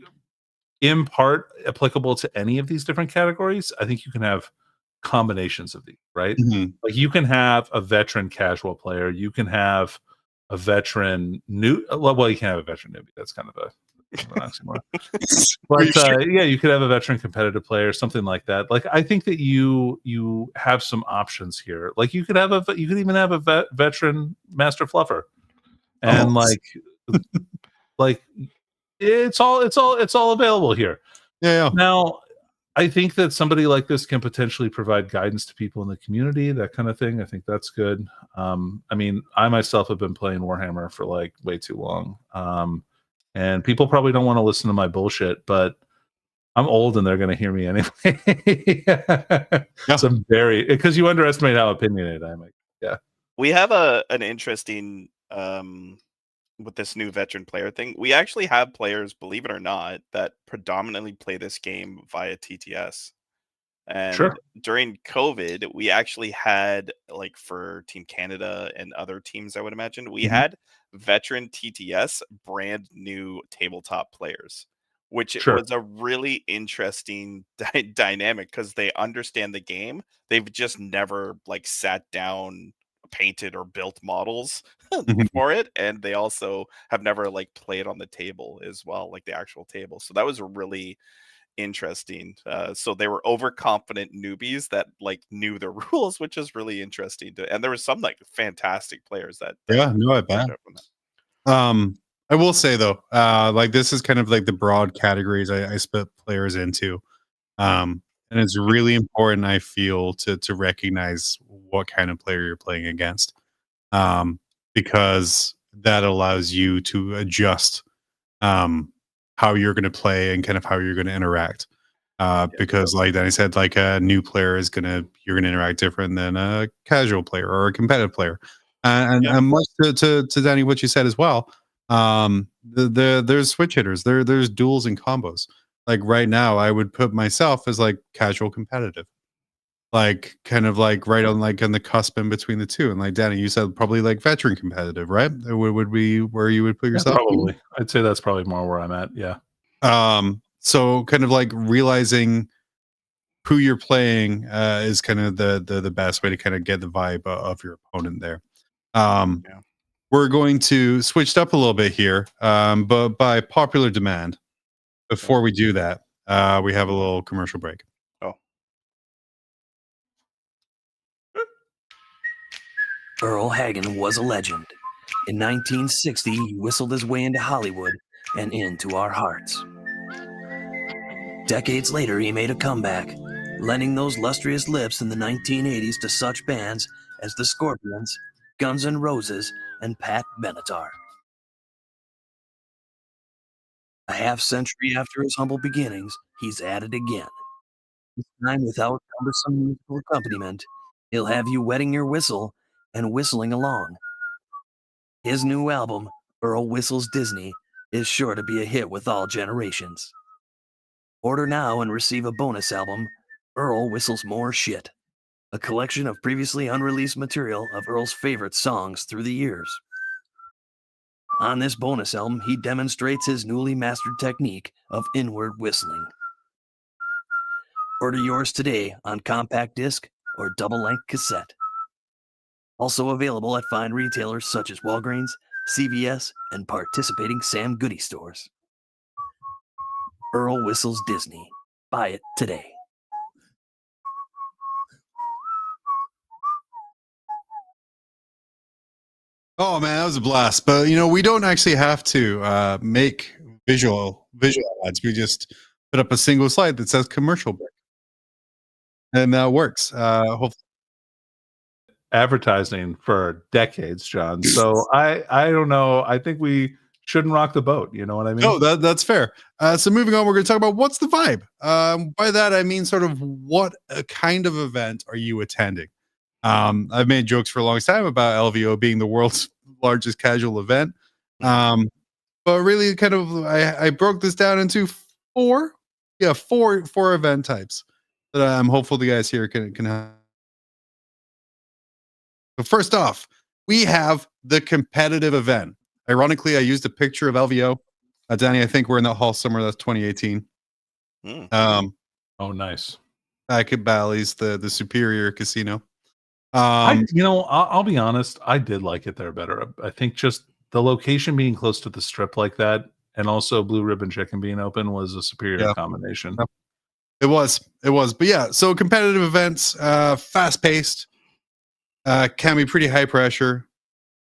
in part applicable to any of these different categories. I think you can have combinations of these, right? Mhm. Like, you can have a veteran casual player, you can have a veteran new, well, you can have a veteran newbie. That's kind of an oxymoron. But yeah, you could have a veteran competitive player, something like that. Like, I think that you have some options here. Like, you could even have a veteran master fluffer, and like it's all available here. Yeah. Now, I think that somebody like this can potentially provide guidance to people in the community, that kind of thing. I think that's good. I mean, I myself have been playing Warhammer for like way too long. And people probably don't want to listen to my bullshit, but I'm old and they're going to hear me anyway. Yeah. So I'm because you underestimate how opinionated I am. Yeah. We have an interesting with this new veteran player thing. We actually have players, believe it or not, that predominantly play this game via TTS. And Sure. during COVID, we actually had, like, for Team Canada and other teams, I would imagine, we had veteran TTS brand new tabletop players, which Sure. was a really interesting dynamic because they understand the game. They've just never, like, sat down, painted or built models for it, and they also have never, like, played on the table as well, like the actual table. So that was really interesting. So they were overconfident newbies that, like, knew the rules, which is really interesting and there were some, like, fantastic players that Yeah, no, I bet. showed from that. I will say though, like this is kind of like the broad categories I split players into. And it's really important, I feel, to recognize what kind of player you're playing against. Because that allows you to adjust how you're going to play and kind of how you're going to interact. Because like Danny said, like a new player you're gonna interact different than a casual player or a competitive player. And much to Danny, what you said as well, there's switch hitters, there's duels and combos. Like right now, I would put myself as like casual competitive, like kind of like right on the cusp in between the two. And like Danny, you said probably like veteran competitive, right? Would be where you would put yourself? Probably. I'd say that's probably more where I'm at. Yeah. So kind of like realizing who you're playing is kind of the best way to kind of get the vibe of your opponent there. We're going to switch up a little bit here, but by popular demand. Before we do that, we have a little commercial break. Oh. Earl Hagen was a legend. In 1960, he whistled his way into Hollywood and into our hearts. Decades later, he made a comeback, lending those lustrous lips in the 1980s to such bands as the Scorpions, Guns N' Roses, and Pat Benatar. A half-century after his humble beginnings, he's at it again. This time without cumbersome musical accompaniment, he'll have you wetting your whistle and whistling along. His new album, Earl Whistles Disney, is sure to be a hit with all generations. Order now and receive a bonus album, Earl Whistles More Shit, a collection of previously unreleased material of Earl's favorite songs through the years. On this bonus album, he demonstrates his newly mastered technique of inward whistling. Order yours today on compact disc or double-length cassette. Also available at fine retailers such as Walgreens, CVS, and participating Sam Goody stores. Earl Whistles Disney. Buy it today. Oh man, that was a blast. But we don't actually have to make visual ads. We just put up a single slide that says commercial break, and that works. Hopefully. Advertising for decades, John. So I don't know. I think we shouldn't rock the boat. You know what I mean? No, that's fair. So moving on, we're going to talk about what's the vibe. By that I mean sort of what kind of event are you attending? I've made jokes for a long time about LVO being the world's largest casual event. But really kind of I broke this down into four event types that I'm hopeful the guys here can have. So first off, we have the competitive event. Ironically, I used a picture of LVO. Danny, I think we're in that hall somewhere. That's 2018. Oh, nice. Back at Bally's, the Superior Casino. I'll be honest. I did like it there better. I think just the location being close to the strip like that, and also Blue Ribbon Chicken being open was a superior combination. It was. But yeah, so competitive events, fast paced, can be pretty high pressure.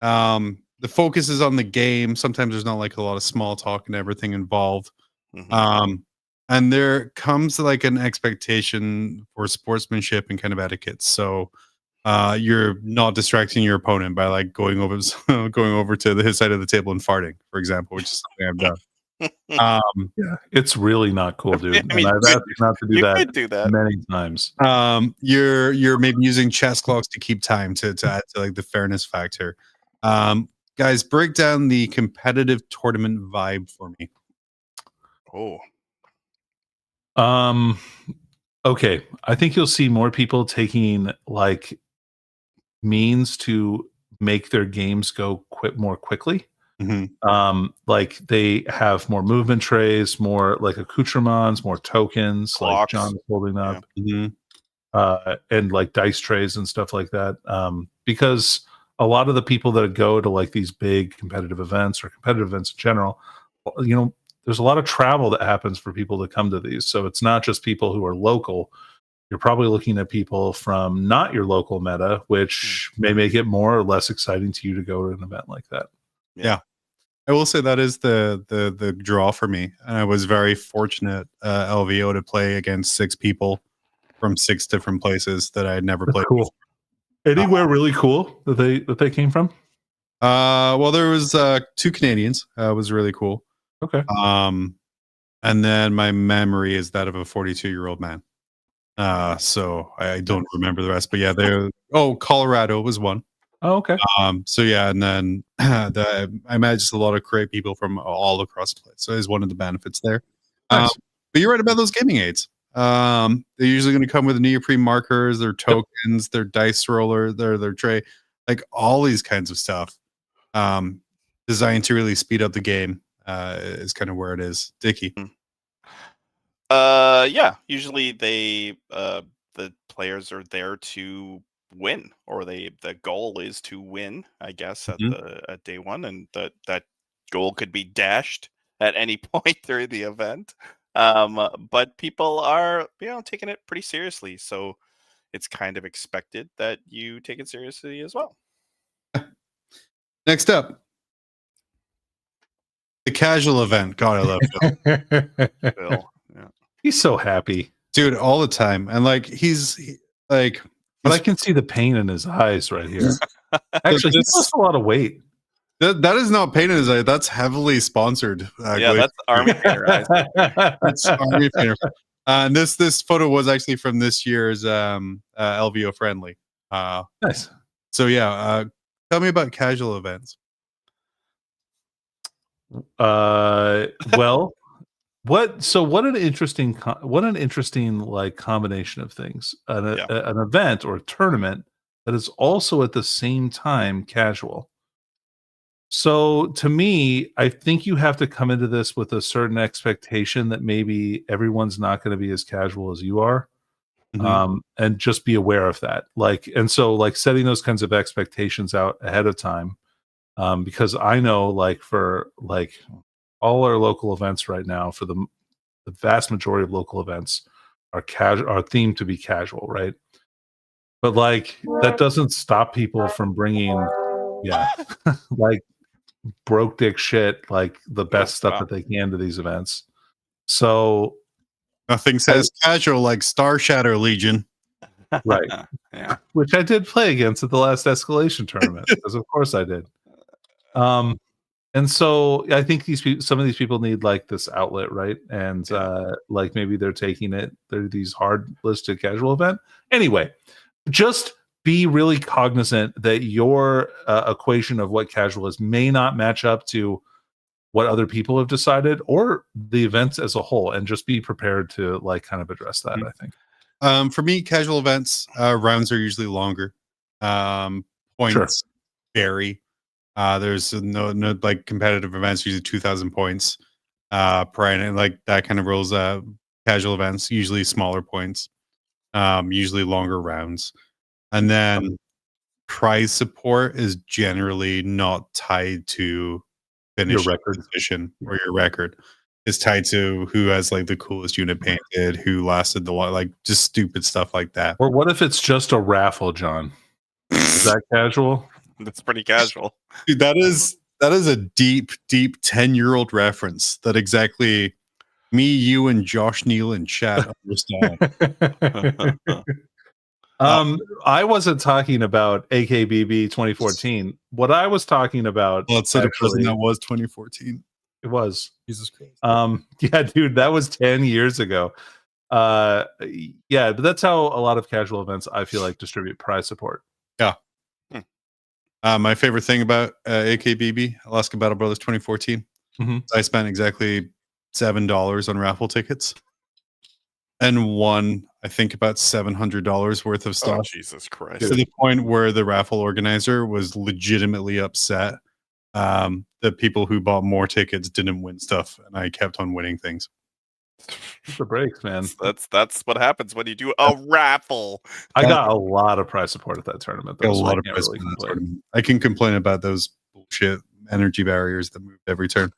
The focus is on the game. Sometimes there's not like a lot of small talk and everything involved. And there comes like an expectation for sportsmanship and kind of etiquette. So you're not distracting your opponent by like going over to his side of the table and farting, for example, which is something I've done. Yeah, it's really not cool, dude. I mean, I've asked you not to do that many times. You're maybe using chess clocks to keep time to add to like the fairness factor. Guys, break down the competitive tournament vibe for me. Okay. I think you'll see more people taking like means to make their games go more quickly. Like they have more movement trays, more like accoutrements, more tokens, Clocks. like John is holding up, and like dice trays and stuff like that. Because a lot of the people that go to like these big competitive events or competitive events in general, there's a lot of travel that happens for people to come to these. So it's not just people who are local. You're probably looking at people from not your local meta, which may make it more or less exciting to you to go to an event like that. Yeah. I will say that is the draw for me. And I was very fortunate LVO to play against 6 people from 6 different places that I had never played. Cool. Anywhere really cool that they came from? Well, there was 2 Canadians. Was really cool. Okay. And then my memory is that of a 42-year-old man. So I don't remember the rest, but yeah, Colorado was one. Oh, okay. So yeah, and then I imagine just a lot of great people from all across the place. So it's one of the benefits there. Nice. But you're right about those gaming aids. They're usually going to come with neoprene markers, their tokens, their dice roller, their tray, like all these kinds of stuff. Designed to really speed up the game is kind of where it is. Dickie. Yeah. Usually the players are there to win, or the goal is to win, I guess, at day one, and that goal could be dashed at any point during the event. But people are taking it pretty seriously, so it's kind of expected that you take it seriously as well. Next up, the casual event. God, I love Phil. Phil, yeah. He's so happy, dude, all the time, and like but I can see the pain in his eyes right here. Actually, he lost a lot of weight. That is not pain in his eye. That's heavily sponsored. Yeah, that's Army Painter eyes. That's Army Painter. And this photo was actually from this year's LVO friendly. Nice. So yeah, tell me about casual events. Well, what an interesting like combination of things. An event or a tournament that is also at the same time casual. So to me, I think you have to come into this with a certain expectation that maybe everyone's not going to be as casual as you are. And just be aware of that. And so setting those kinds of expectations out ahead of time. Because I know for all our local events right now, for the vast majority of local events are themed to be casual, right? But that doesn't stop people from bringing, broke dick shit, the best stuff that they can to these events. So Nothing says casual like Star Shatter Legion. Right. Yeah. Which I did play against at the last escalation tournament, because of course I did. And so I think some of these people need this outlet, right? And maybe they're taking it. They're these hard listed casual event. Anyway, just be really cognizant that your equation of what casual is may not match up to what other people have decided or the events as a whole, and just be prepared to kind of address that. I think. For me, casual events, rounds are usually longer. Points vary. There's no competitive events, usually 2,000 points per and that kind of rules. Casual events, usually smaller points, usually longer rounds. And then prize support is generally not tied to finish your record position or your record. Is tied to who has the coolest unit painted, who lasted the long, just stupid stuff like that. Or what if it's just a raffle, John? Is that casual? That's pretty casual. Dude, that is a deep 10-year-old reference that exactly me, you, and Josh Neal in chat understand. I wasn't talking about AKBB 2014. What I was talking about, well, it said that was 2014. It was. Jesus Christ. Yeah, dude, that was 10 years ago. But that's how a lot of casual events, I feel distribute prize support. Yeah. My favorite thing about AKBB, Alaska Battle Brothers 2014, I spent exactly $7 on raffle tickets and won, I think, about $700 worth of stuff. Oh, Jesus Christ. To the point where the raffle organizer was legitimately upset. The people who bought more tickets didn't win stuff, and I kept on winning things. The breaks, man. That's what happens when you do a raffle. I got a lot of prize support at that tournament. A lot of prize support at that tournament. I can complain about those bullshit energy barriers that moved every turn.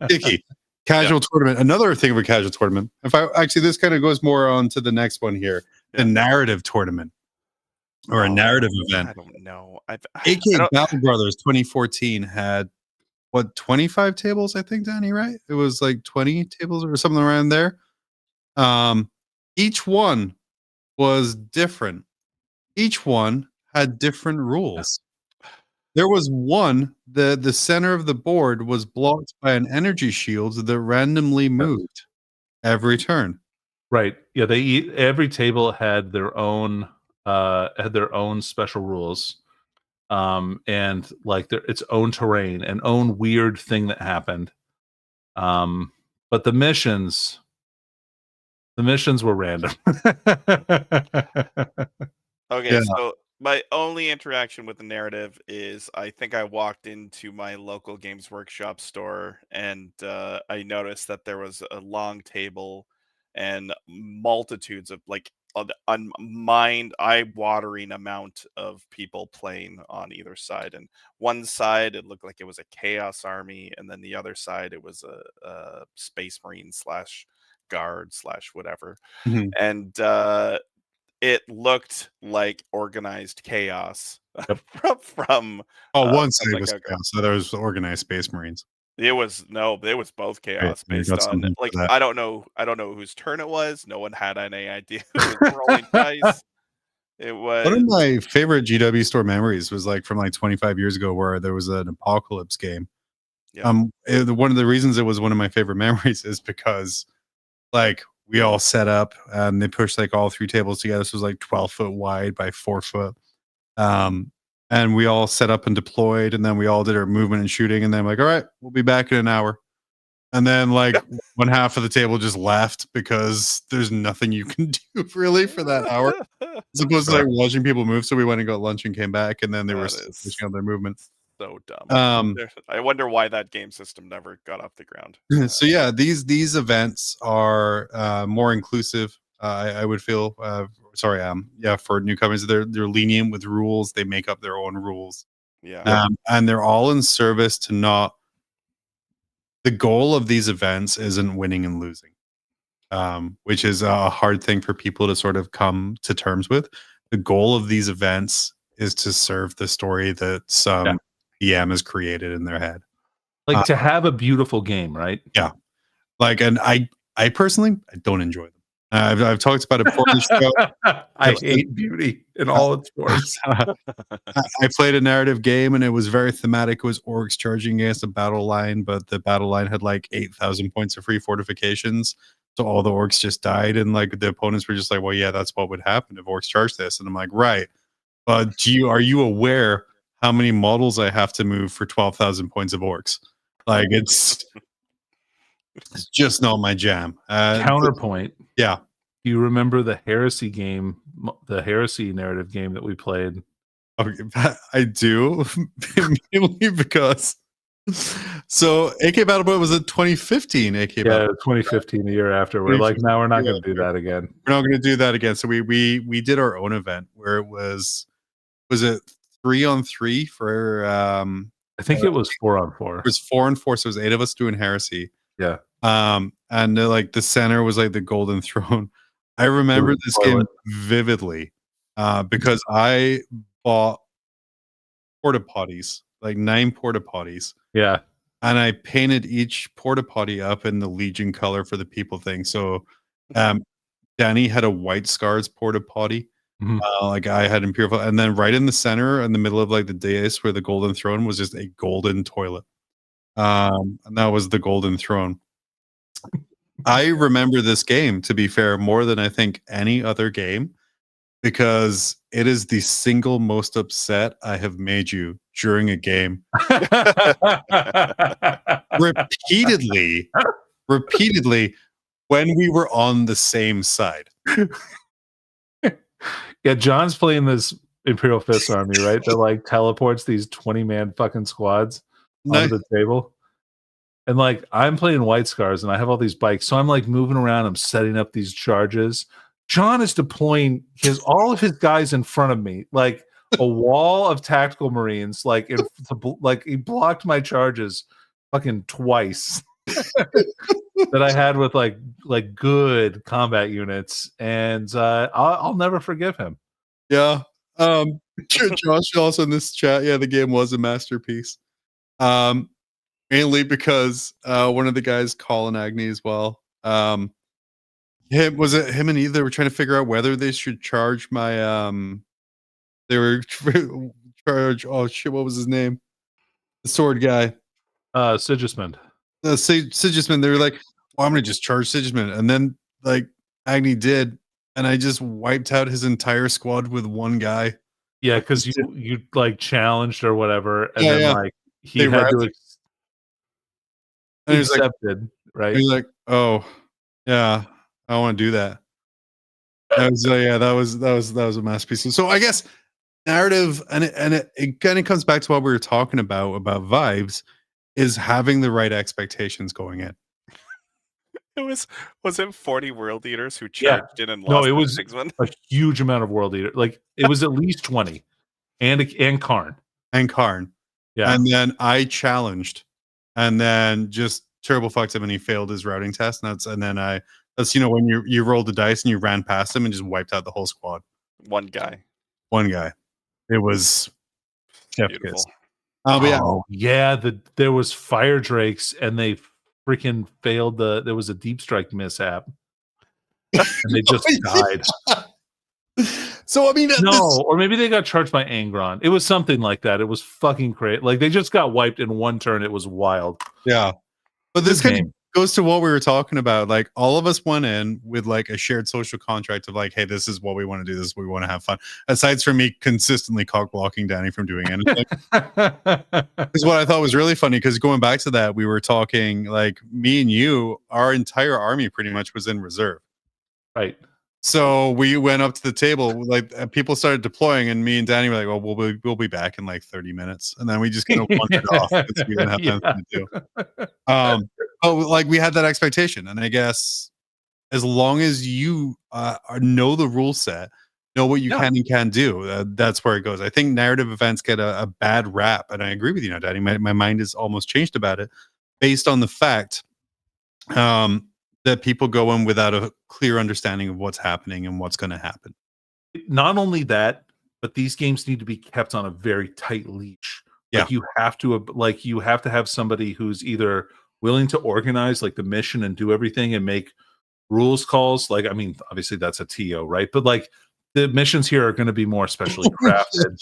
Dickie, casual tournament. Another thing of a casual tournament. This kind of goes more on to the next one here. The narrative tournament. Or a narrative event. I don't know. AK Battle Brothers 2014 had 25 tables, I think, Danny, right? It was 20 tables or something around there. Each one was different. Each one had different rules. There was one, the center of the board was blocked by an energy shield that randomly moved every turn. Right. Yeah, every table had their own special rules. And its own terrain and own weird thing that happened. But the missions were random. Okay, so my only interaction with the narrative is I think I walked into my local Games Workshop store and I noticed that there was a long table and multitudes of eye-watering amount of people playing on either side. And one side it looked like it was a chaos army, and then the other side it was a space marine / guard / whatever. And it looked like organized chaos. from one side was chaos, so there was organized space marines. It was both chaos based on I don't know whose turn it was. No one had any idea who was rolling dice. It was one of my favorite GW store memories was from 25 years ago, where there was an apocalypse game. One of the reasons it was one of my favorite memories is because we all set up and they pushed all 3 tables together. So it was 12 foot wide by 4 foot. And we all set up and deployed, and then we all did our movement and shooting, and then all right, we'll be back in an hour. And then one half of the table just left because there's nothing you can do really for that hour. As opposed to watching people move. So we went and got lunch and came back, and then they were finishing up their movement. So dumb. Um, I wonder why that game system never got off the ground. so yeah, these events are more inclusive. I would feel. Yeah, for newcomers, they're lenient with rules. They make up their own rules. Yeah. And they're all in service to not. The goal of these events isn't winning and losing, which is a hard thing for people to sort of come to terms with. The goal of these events is to serve the story that some DM has created in their head. Like to have a beautiful game, right? Yeah. Like, and I personally, I don't enjoy them. I've talked about it before in the show. I hate beauty in all its forms. I played a narrative game and it was very thematic. It was orcs charging against a battle line, but the battle line had like 8,000 points of free fortifications. So all the orcs just died, and like the opponents were just like, well, yeah, that's what would happen if orcs charge this. And I'm like, right. But are you aware how many models I have to move for 12,000 points of orcs? Like it's just not my jam. Counterpoint. Yeah. Do you remember the heresy game, the heresy narrative game that we played? Okay, I do, mainly because so AK Battle Boy was a 2015 AK Yeah, Battle. 2015, the year after. We're like, no, we're not going to do that again. We're not going to do that again. So we did our own event where it was it 3-on-3 for I think it was 4-on-4. It was 4-on-4, so it was 8 of us doing heresy. Yeah. And like the center was like the golden throne. I remember this game vividly because I bought porta potties, like 9 porta potties. Yeah. And I painted each porta potty up in the Legion color for the people thing. So Danny had a White Scars porta potty. Mm-hmm. Like I had Imperial, and then right in the center, in the middle of like the dais where the golden throne was, just a golden toilet. And that was the golden throne. I remember this game, to be fair, more than I think any other game, because it is the single most upset I have made you during a game. repeatedly when we were on the same side. Yeah, John's playing this Imperial Fist army, right? That like teleports these 20-man fucking squads onto the table. And like I'm playing White Scars and I have all these bikes. So I'm like moving around, I'm setting up these charges. John is deploying all of his guys in front of me, like a wall of tactical marines, like he blocked my charges fucking twice. That I had with like good combat units, and I'll never forgive him. Yeah. Josh also in this chat, yeah, the game was a masterpiece. Mainly because one of the guys, Colin Agnew as well. Him and Eve, they were trying to figure out whether they should charge my they were charge oh shit, what was his name? The sword guy. Sigismund. Sigismund, they were like, well, I'm gonna just charge Sigismund. And then like Agnew did, and I just wiped out his entire squad with one guy. Yeah, because you like challenged or whatever, and then like he had to accepted, right? He was like, oh yeah, I want to do that. That was a masterpiece. So I guess narrative, and it kind of comes back to what we were talking about vibes, is having the right expectations going in. Was it 40 world eaters who charged in and lost? No, it was a huge amount of world eater. Like it was at least 20, and Karn. Yeah, and then I challenged, and then just terrible fucked him, and he failed his routing test. And that's when you rolled the dice and you ran past him and just wiped out the whole squad. One guy. It was beautiful. There was fire drakes and they freaking failed there was a deep strike mishap and they just died. So I mean, or maybe they got charged by Angron. It was something like that. It was fucking crazy. Like they just got wiped in one turn. It was wild. Yeah, but this kind of goes to what we were talking about. Like all of us went in with like a shared social contract of like, hey, this is what we want to do. This is what we want to have fun. Aside from me consistently cock blocking Danny from doing anything. Is what I thought was really funny, because going back to that, we were talking like me and you, our entire army pretty much was in reserve. Right. So we went up to the table, like people started deploying, and me and Danny were like, "Oh, we'll be back in like 30 minutes," and then we just kind of wandered off because we didn't have anything to do. But like we had that expectation, and I guess as long as you know the rule set, know what you can and can't do, that's where it goes. I think narrative events get a bad rap, and I agree with you now, Daddy. My mind is almost changed about it based on the fact that people go in without a clear understanding of what's happening and what's going to happen. Not only that, but these games need to be kept on a very tight leash. Like you have to have somebody who's either willing to organize like the mission and do everything and make rules calls. Like, I mean, obviously that's a TO, right? But like the missions here are going to be more specially crafted.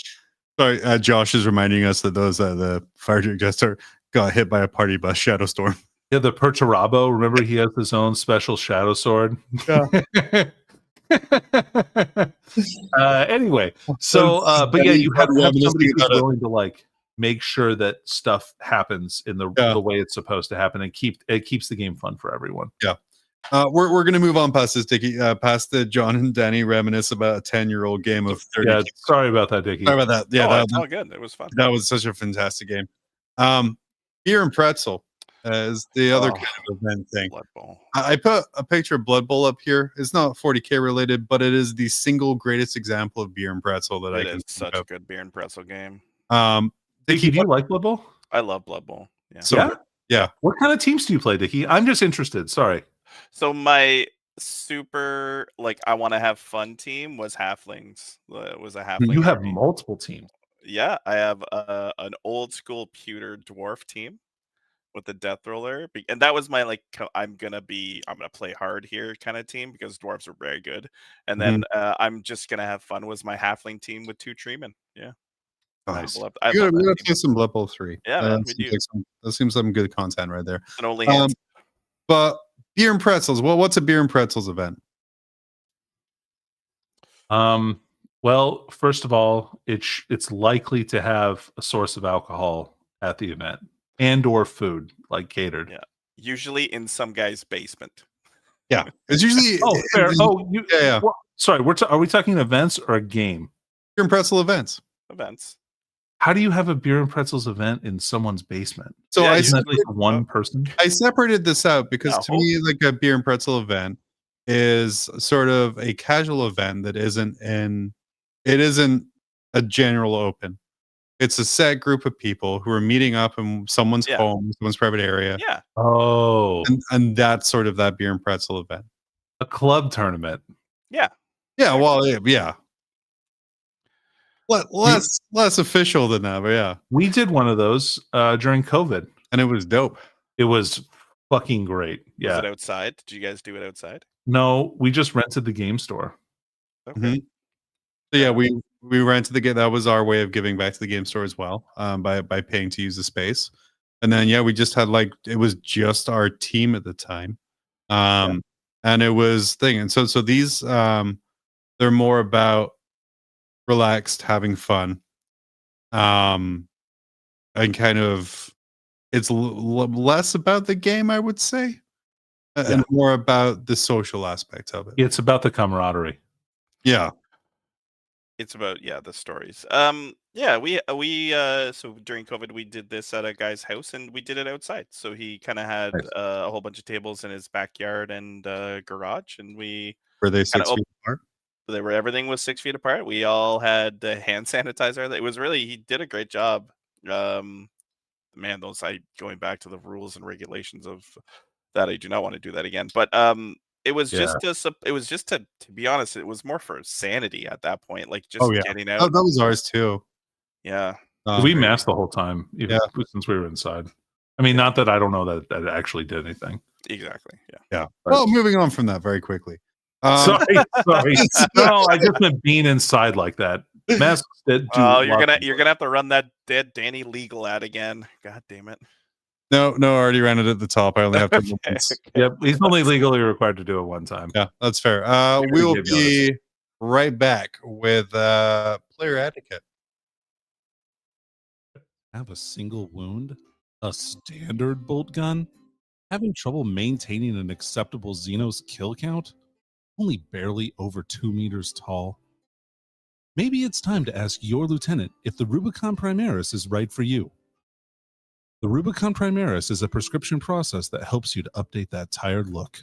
Sorry, Josh is reminding us that those the fire jester got hit by a party bus shadow storm. Yeah, the Perturabo. Remember, he has his own special shadow sword. Yeah. Anyway, so but yeah, you have to have somebody who's willing to like make sure that stuff happens in the way it's supposed to happen, and keeps the game fun for everyone. Yeah. We're gonna move on past this, Dickie. Past the John and Danny reminisce about a 10-year-old game of 30. Yeah, sorry about that, Dickie. Sorry about that. Yeah, that's all good. It was fun. That was such a fantastic game. Beer and pretzel as the other kind of event thing. Blood Bowl. I put a picture of Blood Bowl up here. It's not 40K related, but it is the single greatest example of beer and pretzel that I can. It's such a good beer and pretzel game. Dickie, do you like Blood Bowl? I love Blood Bowl. Yeah. So, yeah. What kind of teams do you play, Dickie? I'm just interested. Sorry. So my super I want to have fun team was halflings. It was a halfling. You have multiple teams. Yeah, I have an old school pewter dwarf team with the death roller, and that was my I'm gonna play hard here kind of team because dwarves are very good. And then I'm just gonna have fun was my halfling team with 2 treemen. Yeah. Nice. I love we're gonna play some Blood Bowl 3. Yeah, man, we do. That seems some good content right there. And only hands. But beer and pretzels. Well, what's a beer and pretzels event? Well, first of all, it's likely to have a source of alcohol at the event and or food like catered. Yeah, usually in some guy's basement. Yeah, it's usually. Fair. Yeah. Well, sorry, are we talking events or a game? Beer and pretzel events. How do you have a beer and pretzels event in someone's basement? So I separated one person. I separated this out because to me, like a beer and pretzel event is sort of a casual event that isn't a general open. It's a set group of people who are meeting up in someone's home, someone's private area. Yeah. Oh. And that's sort of that beer and pretzel event. A club tournament. Yeah. Yeah. Well, yeah. Less official than that, but yeah. We did one of those during COVID. And it was dope. It was fucking great. Yeah. Was it outside? Did you guys do it outside? No, we just rented the game store. Okay. Mm-hmm. So yeah, we rented the game. That was our way of giving back to the game store as well, by paying to use the space. And then we just had it was just our team at the time, and it was thing. And so these they're more about relaxed, having fun, and kind of it's less about the game, I would say, and more about the social aspect of it. It's about the camaraderie. Yeah. It's about the stories. So during COVID we did this at a guy's house and we did it outside. So he kind of had a whole bunch of tables in his backyard and garage, and were they 6 feet apart? Everything was 6 feet apart. We all had hand sanitizer. It was he did a great job. Man, going back to the rules and regulations of that, I do not want to do that again. But it was just to be honest, it was more for sanity at that point, getting out. Oh, that was ours too. Yeah. We masked the whole time, since we were inside. I mean, not that I don't know that it actually did anything. Exactly. Yeah. Well, moving on from that very quickly. Sorry. No, I just meant being inside like that. Masks that do. Oh, you're gonna have to run that dead Danny legal ad again. God damn it. No, I already ran it at the top. I only have to. Yep, he's only legally required to do it one time. Yeah, that's fair. We will be right back with player etiquette. Have a single wound, a standard bolt gun, having trouble maintaining an acceptable Xenos kill count? only barely over 2 meters tall? Maybe it's time to ask your lieutenant if the Rubicon Primaris is right for you. The Rubicon Primaris is a prescription process that helps you to update that tired look.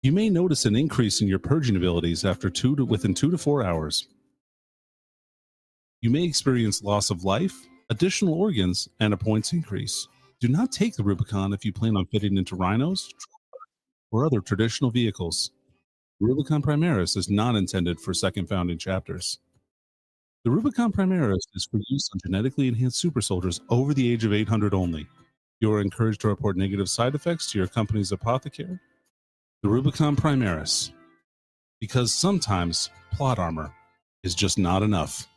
You may notice an increase in your purging abilities within 2 to 4 hours. You may experience loss of life, additional organs, and a points increase. Do not take the Rubicon if you plan on fitting into rhinos or other traditional vehicles. Rubicon Primaris is not intended for second founding chapters. The Rubicon Primaris is for use on genetically enhanced super soldiers over the age of 800 only. You are encouraged to report negative side effects to your company's apothecary. The Rubicon Primaris. Because sometimes plot armor is just not enough.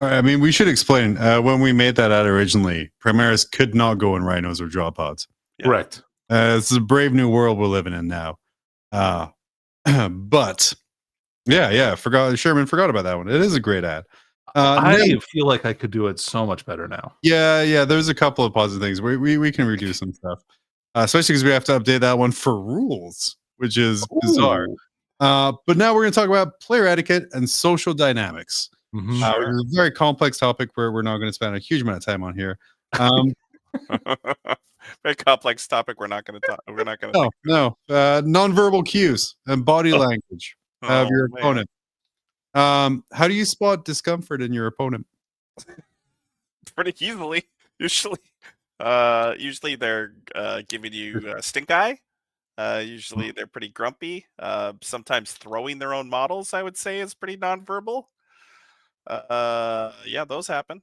I mean, we should explain. When we made that ad originally, Primaris could not go in rhinos or draw pods. Yeah. Correct. It's a brave new world we're living in now. But yeah, Sherman forgot about that one. It is a great ad. I feel like I could do it so much better now. Yeah. There's a couple of positive things. We can redo some stuff, especially because we have to update that one for rules, which is bizarre. But now we're going to talk about player etiquette and social dynamics. Mhm. Which is a very complex topic where we're not going to spend a huge amount of time on here. Very complex topic. We're not going to talk. We're not going to. No. Nonverbal cues and body language of your opponent. How do you spot discomfort in your opponent? Pretty easily. Usually they're giving you stink eye. Usually they're pretty grumpy. Sometimes throwing their own models, I would say, is pretty nonverbal. Yeah, those happen.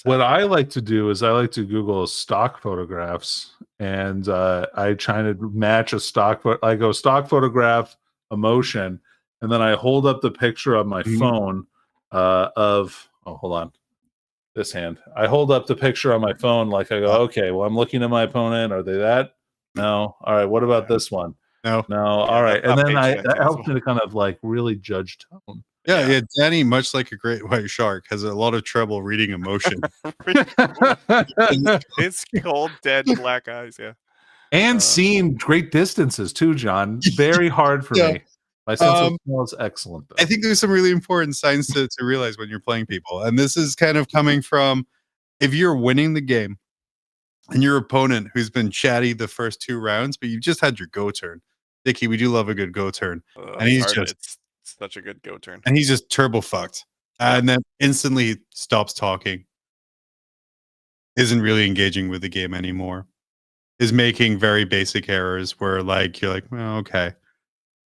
What I like to do is I like to Google stock photographs, and I try to match a stock. I go stock photograph emotion, and then I hold up the picture on my phone hold on, this hand. I hold up the picture on my phone, like I go, okay, well, I'm looking at my opponent. Are they that? No. All right. What about this one? No. All right. And then that helps me to kind of like really judge tone. Yeah. Danny, much like a great white shark, has a lot of trouble reading emotion. It's cold, dead black eyes. Yeah. And seeing great distances too, John. Very hard for me. My sense of smell is excellent, though. I think there's some really important signs to realize when you're playing people. And this is kind of coming from if you're winning the game and your opponent who's been chatty the first 2 rounds, but you just had your go turn. Dickie, we do love a good go turn. And he's it's such a good go turn. And he's just turbo fucked. And then instantly stops talking. Isn't really engaging with the game anymore. Is making very basic errors where like you're like, well, okay.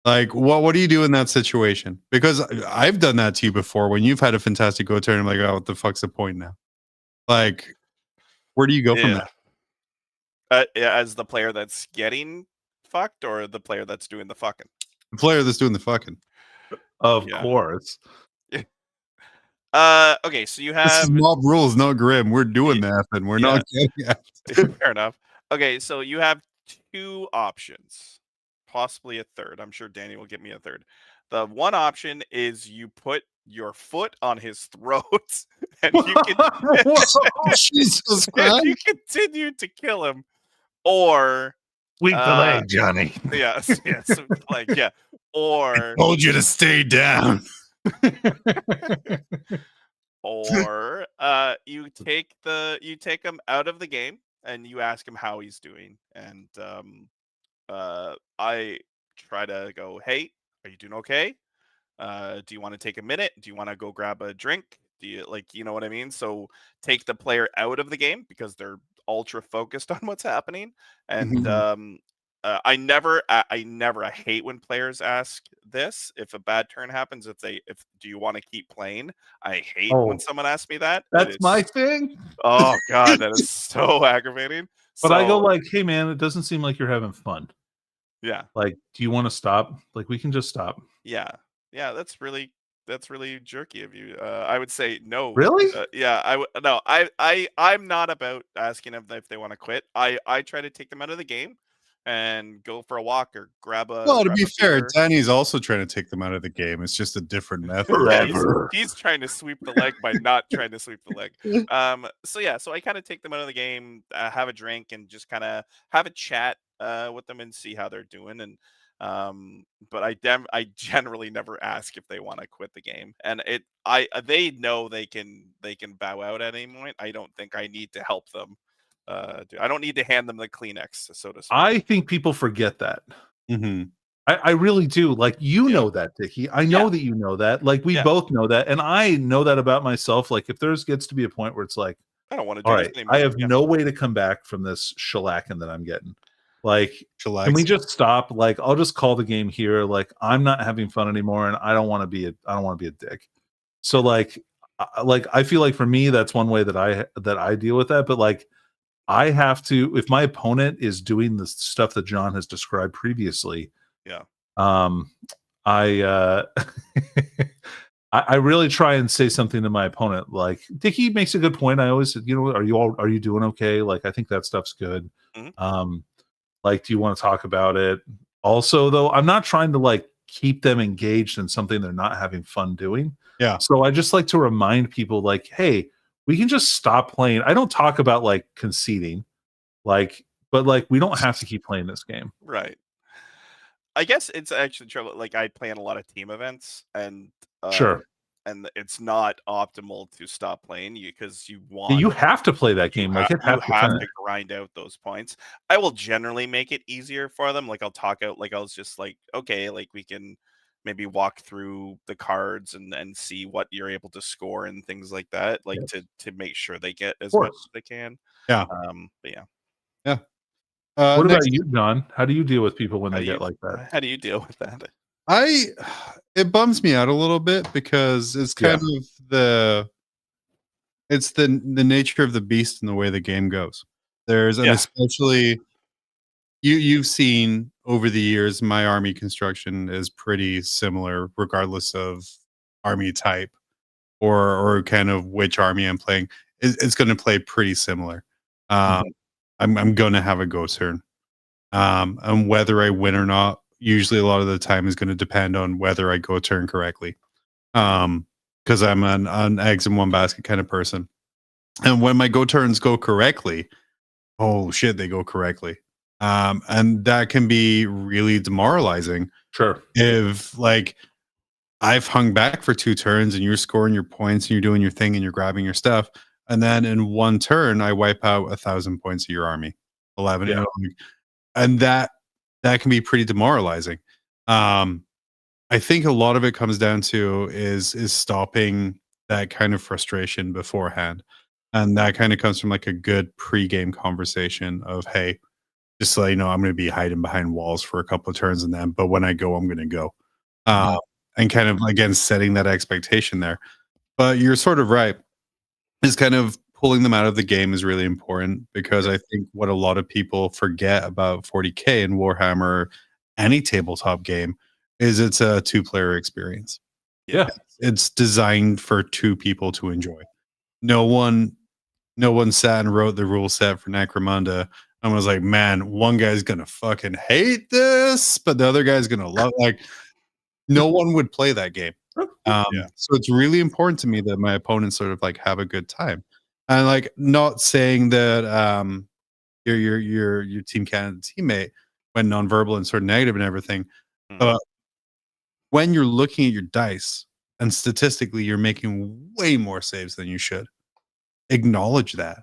Like what do you do in that situation? Because I've done that to you before when you've had a fantastic go turn. I'm like, oh, what the fuck's the point now? Like, where do you go from that? As the player that's getting fucked or the player that's doing the fucking? The player that's doing the fucking. Of course. Okay, so you have this is mob rules, not Grim. We're doing that, and we're not getting it. Fair enough. Okay, so you have 2 options, possibly a third. I'm sure Danny will get me a third. The one option is you put your foot on his throat, and you can Jesus Christ. you continue to kill him, or weak the leg, Johnny. Yes, like or I told you to stay down. Or you take him out of the game and you ask him how he's doing, and I try to go, hey, are you doing okay? Do you want to take a minute? Do you want to go grab a drink? Do you you know what I mean? So take the player out of the game because they're ultra focused on what's happening. And I hate when players ask this. If a bad turn happens, if do you want to keep playing? I hate when someone asks me that. That's my thing. Oh God, that is so aggravating. But I go like, hey man, it doesn't seem like you're having fun. Yeah. Like, do you want to stop? Like, we can just stop. Yeah. That's really jerky of you. I would say no. Really? I'm not about asking them if they want to quit. I try to take them out of the game and go for a walk or grab a. Well, to be fair, beer. Danny's also trying to take them out of the game. It's just a different method. He's trying to sweep the leg by not trying to sweep the leg. So I kind of take them out of the game, have a drink, and just kind of have a chat with them and see how they're doing. And But I generally never ask if they want to quit the game, and they know they can bow out at any point. I don't think I need to help them. I don't need to hand them the Kleenex, so to speak. I think people forget that. Mhm. I really do. Like, you Yeah. know that, Dickie. I know Yeah. that you know that. Like, we Yeah. both know that, and I know that about myself. Like, if there's gets to be a point where it's like, I don't want to do all this right, anymore. I have Yeah. no way to come back from this shellacking that I'm getting. Like, can we Chillax. just stop? Like, I'll just call the game here. Like, I'm not having fun anymore, and I don't want to be a dick. So like I feel like for me, that's one way that I deal with that. But like, I have to, if my opponent is doing the stuff that John has described previously, Yeah. I I really try and say something to my opponent. Like, Dickie makes a good point. I always, are you doing okay? Like, I think that stuff's good. Mhm. Like, do you want to talk about it? Also, though, I'm not trying to like keep them engaged in something they're not having fun doing. Yeah. So I just like to remind people, like, hey, we can just stop playing. I don't talk about like conceding, like, but like, we don't have to keep playing this game. Right. I guess it's actually true. Like, I plan a lot of team events, and Sure. and it's not optimal to stop playing because you Yeah, want you have to play that game. Like, it you has to have finish. to grind out those points. I will generally make it easier for them. Like, I'll talk out. Like, I'll just like, okay, like we can maybe walk through the cards and see what you're able to score and things like that. Like, Yes. to make sure they get as Of much course. as they can. Yeah. But yeah. Yeah. What about Next, you, John? How do you deal with people when How they do get you like that? how do you deal with that? it bums me out a little bit because it's Yeah. kind of it's the nature of the beast and the way the game goes. And Yeah. especially you've seen over the years, my army construction is pretty similar, regardless of army type or kind of which army I'm playing. It's going to play pretty similar. Mhm. I'm going to have a go turn, and whether I win or not, usually a lot of the time is going to depend on whether I go turn correctly. Because I'm an eggs in one basket kind of person, and when my go turns go correctly, oh shit, they go correctly. And that can be really demoralizing Sure. if like I've hung back for 2 turns and you're scoring your points and you're doing your thing and you're grabbing your stuff, and then in one turn I wipe out 1,000 points of your army, 11, Yeah. and that can be pretty demoralizing. I think a lot of it comes down to is stopping that kind of frustration beforehand, and that kind of comes from like a good pre-game conversation of, hey, just so you know, I'm going to be hiding behind walls for a couple of turns, and then, but when I go, I'm going to go, and kind of again setting that expectation there. But you're sort of right. Is kind of pulling them out of the game is really important, because I think what a lot of people forget about 40K and Warhammer, any tabletop game, is it's a 2-player experience. Yeah. It's designed for 2 people to enjoy. No one sat and wrote the rule set for Necromunda and was like, man, one guy's gonna fucking hate this, but the other guy's gonna love, like, no one would play that game. Yeah. So it's really important to me that my opponents sort of like have a good time, and like not saying that your team candidate teammate went nonverbal and sort of negative and everything, Mhm. but when you're looking at your dice and statistically you're making way more saves than you should, acknowledge that.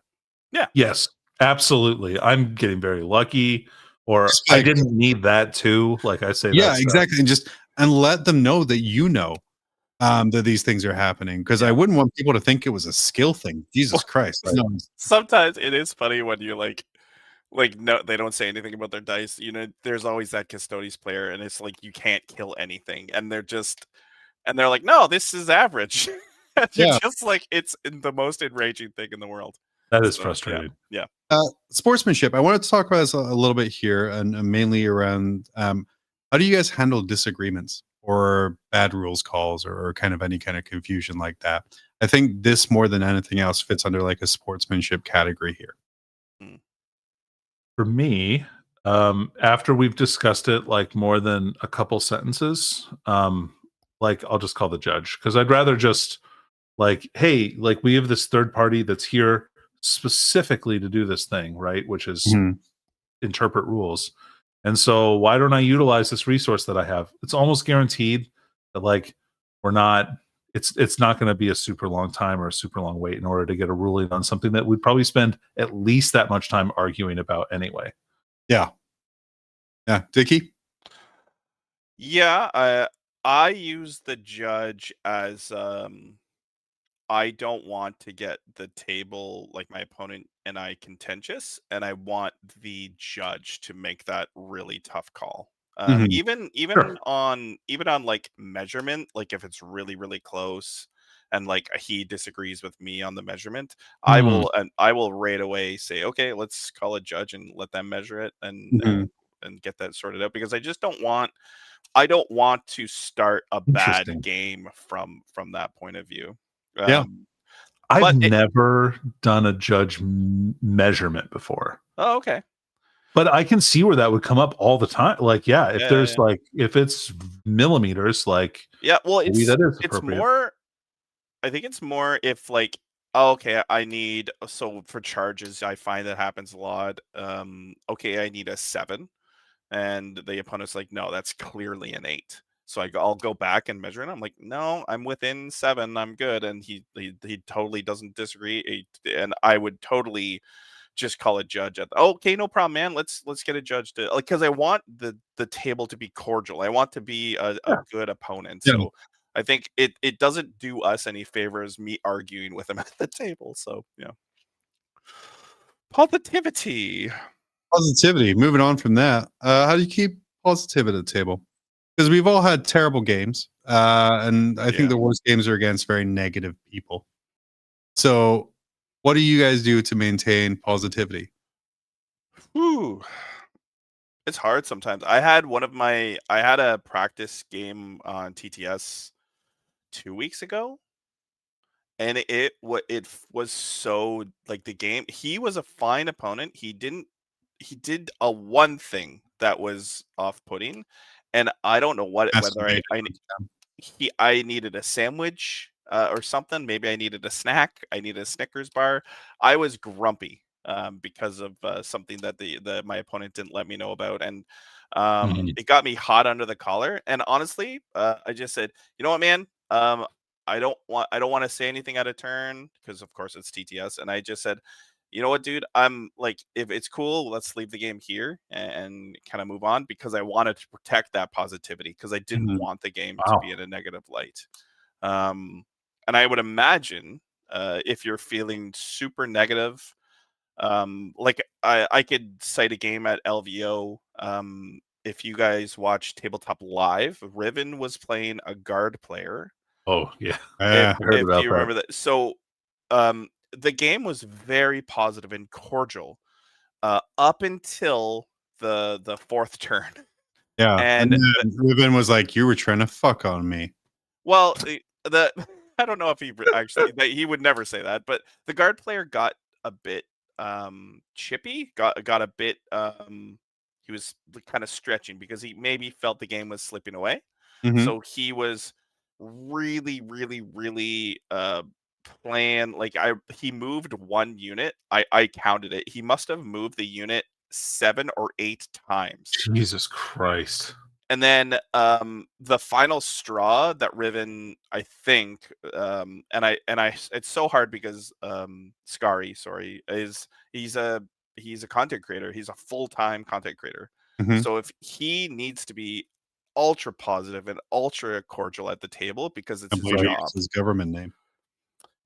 Yes, absolutely. I'm getting very lucky, or Just I like, didn't need that too. Like, I say that yeah, stuff. exactly, and let them know that you know that these things are happening, because I wouldn't want people to think it was a skill thing. Jesus Christ, Right. no. Sometimes it is funny when you like no, they don't say anything about their dice. There's always that Custodes player, and it's like you can't kill anything, and they're like, no, this is average. And you're Yeah. just like, it's the most enraging thing in the world. That is So, frustrating. Yeah. Sportsmanship. I wanted to talk about this a little bit here, and mainly around how do you guys handle disagreements or bad rules calls, or kind of any kind of confusion like that? I think this more than anything else fits under like a sportsmanship category here. For me, after we've discussed it like more than a couple sentences, like, I'll just call the judge, because I'd rather just like, hey, like, we have this third party that's here specifically to do this thing, right? Which is interpret rules. And so why don't I utilize this resource that I have? It's almost guaranteed that like we're not it's not going to be a super long time or a super long wait in order to get a ruling on something that we'd probably spend at least that much time arguing about anyway. Yeah. Dickie? Yeah, I use the judge as I don't want to get the table, like my opponent and I, contentious, and I want the judge to make that really tough call. Mhm. Even Sure. on like measurement, like if it's really really close, and like he disagrees with me on the measurement, Hmm. I will right away say, okay, let's call a judge and let them measure it Mhm. and get that sorted out, because I don't want to start a bad Interesting. game from that point of view. Yeah. I've But it, never done a judge measurement before. oh, okay. But I can see where that would come up all the time. Like, yeah, if Yeah, yeah, there's yeah. like if it's millimeters, like Yeah, well, maybe that is it's appropriate. more. I think it's more if like, oh, okay, I need, so for charges, I find that happens a lot. Okay, I need a 7, and the opponent's like, no, that's clearly an 8. So I'll go back and measure it. I'm like, no, I'm within 7. I'm good. And he totally doesn't disagree. And I would totally just call a judge at okay, no problem, man. Let's get a judge to, like, because I want the table to be cordial. I want to be a Yeah. good opponent. Yeah. So I think it doesn't do us any favors me arguing with him at the table. So yeah. Positivity. Positivity. Moving on from that, how do you keep positivity at the table? Because we've all had terrible games, and I think Yeah. the worst games are against very negative people. So, what do you guys do to maintain positivity? Whew. It's hard sometimes. I had a practice game on TTS 2 weeks ago, and was so, like, the game, he was a fine opponent. He did a one thing that was off-putting, and I don't know whether Masturbating. I needed a sandwich, or something. Maybe I needed a snack. I needed a Snickers bar. I was grumpy, because of something that my opponent didn't let me know about, and Mhm. it got me hot under the collar. And honestly, I just said, you know what, man, I don't want to say anything out of turn, because of course it's TTS, and I just said, you know what, dude, I'm like, if it's cool, let's leave the game here and kind of move on, because I wanted to protect that positivity, because I didn't Mhm. want the game to be Wow. in a negative light. And I would imagine, if you're feeling super negative, like I could cite a game at LVO. If you guys watch Tabletop Live, Riven was playing a guard player. Oh yeah. Yeah. I heard If about you that. remember that. So the game was very positive and cordial, up until the fourth turn. Yeah. And And then Ruben was like, "You were trying to fuck on me." well, the I don't know if actually, he would never say that, but the guard player got a bit chippy, got a bit, he was kind of stretching, because he maybe felt the game was slipping away. Mhm. So he was really really really playing like, he moved one unit. I counted it. He must have moved the unit 7 or 8 times. Jesus Christ. And then, the final straw that Riven, I think, it's so hard because, Scary, sorry, he's a content creator. He's a full-time content creator. Mhm. So if he needs to be ultra positive and ultra cordial at the table, because I it's his believe he job. used his government name.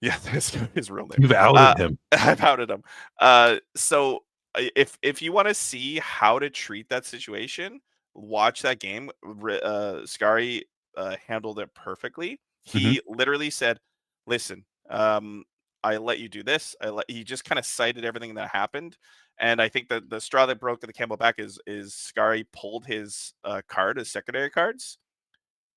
Yeah, that's his real name. You've outed him. I've outed him. So if you want to see how to treat that situation, watch that game. Scary handled it perfectly. Mhm. He literally said, "Listen, I let you do this. He just kind of cited everything that happened." And I think that the straw that broke the camel back is Scary pulled his his secondary cards,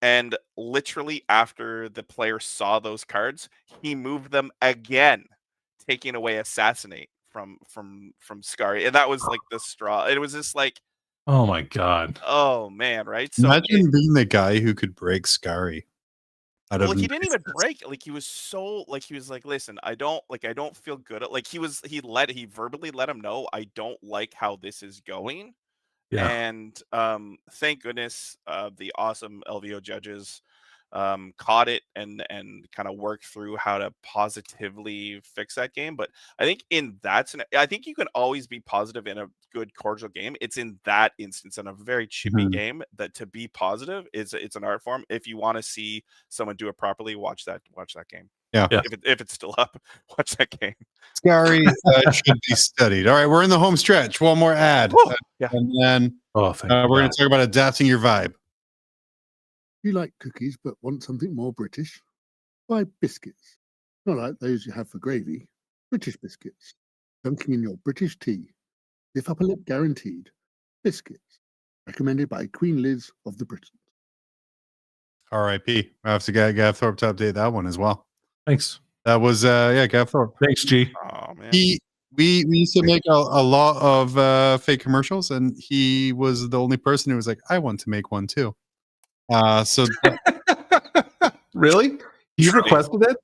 and literally after the player saw those cards, he moved them again, taking away assassinate from Scary. And that was like the straw. It was just like, Oh my god. oh man, right? So Imagine being the guy who could break Scary out well, of like, he didn't even niceness. break. Like, he was so, like, he was like, listen, I don't feel good. Like, he verbally let him know, I don't like how this is going. Yeah. And thank goodness the awesome LVO judges caught it and kind of worked through how to positively fix that game. But I think in that I think you can always be positive in a good cordial game. It's in that instance, in a very chippy Mhm. game, that to be positive it's an art form. If you want to see someone do it properly, watch that game. Yeah. Yeah. If it's still up, watch that game. Scary should be studied. All right, we're in the home stretch. One more ad. Woo! Yeah. And then Oh, thank we're going God. to talk about adapting your vibe. You like cookies but want something more British? Buy biscuits. Not like those you have for gravy. British biscuits. Dunking in your British tea. Lift upper lip guaranteed. Biscuits. Recommended by Queen Liz of the Britons. R.I.P. I have to get Gav Thorpe to update that one as well. Thanks. That was Gav Thorpe. Thanks, G. Oh man. We used to make a lot of fake commercials, and he was the only person who was like, I want to make one too. So Really? You requested it?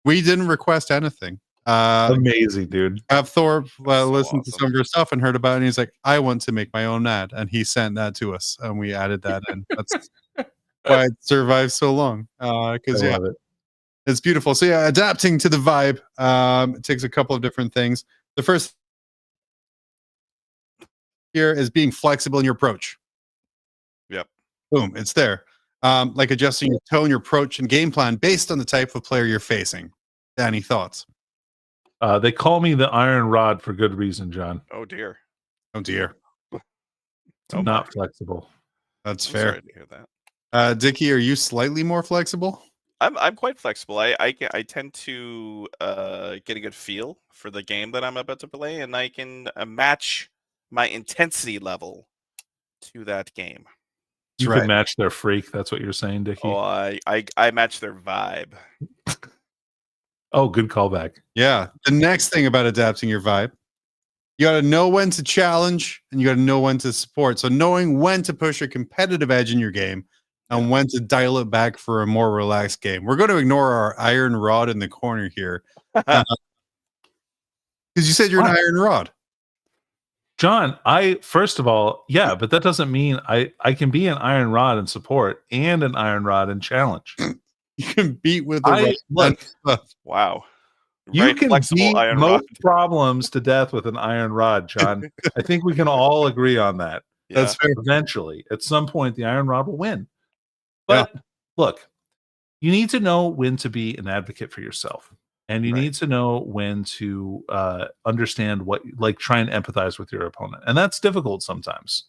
we didn't request anything. Amazing, dude. Gav Thorpe so listened to awesome. some of your stuff and heard about it, and he's like, I want to make my own ad, and he sent that to us, and we added that in. That's why it survived so long. Because I love it. it's beautiful. So yeah, adapting to the vibe. It takes a couple of different things. The first here is being flexible in your approach. Yep. Boom, it's there. Like adjusting your tone, your approach, and game plan based on the type of player you're facing. Danny, thoughts? They call me the Iron Rod for good reason, John. Oh dear. Oh dear, I'm Oh, not my. flexible. that's I'm fair. sorry to hear that. Dickie, are you slightly more flexible? I'm quite flexible. I tend to get a good feel for the game that I'm about to play, and I can match my intensity level to that game. You right. can match their freak. That's what you're saying, Dickie. Oh, I match their vibe. Oh, good callback. Yeah. The next thing about adapting your vibe, you got to know when to challenge and you got to know when to support. So knowing when to push a competitive edge in your game and when to dial it back for a more relaxed game. We're going to ignore our iron rod in the corner here because you said you're an What? iron rod. John, first of all, yeah, but that doesn't mean I can be an iron rod in support and an iron rod in challenge. You can beat with the Look, Wow. you Very can flexible beat iron most rod. problems to death with an iron rod, John. I think we can all agree on that. Yeah. That's fair. Eventually, at some point, the iron rod will win. But look, you need to know when to be an advocate for yourself. And you Right. need to know when to understand try and empathize with your opponent. And that's difficult sometimes.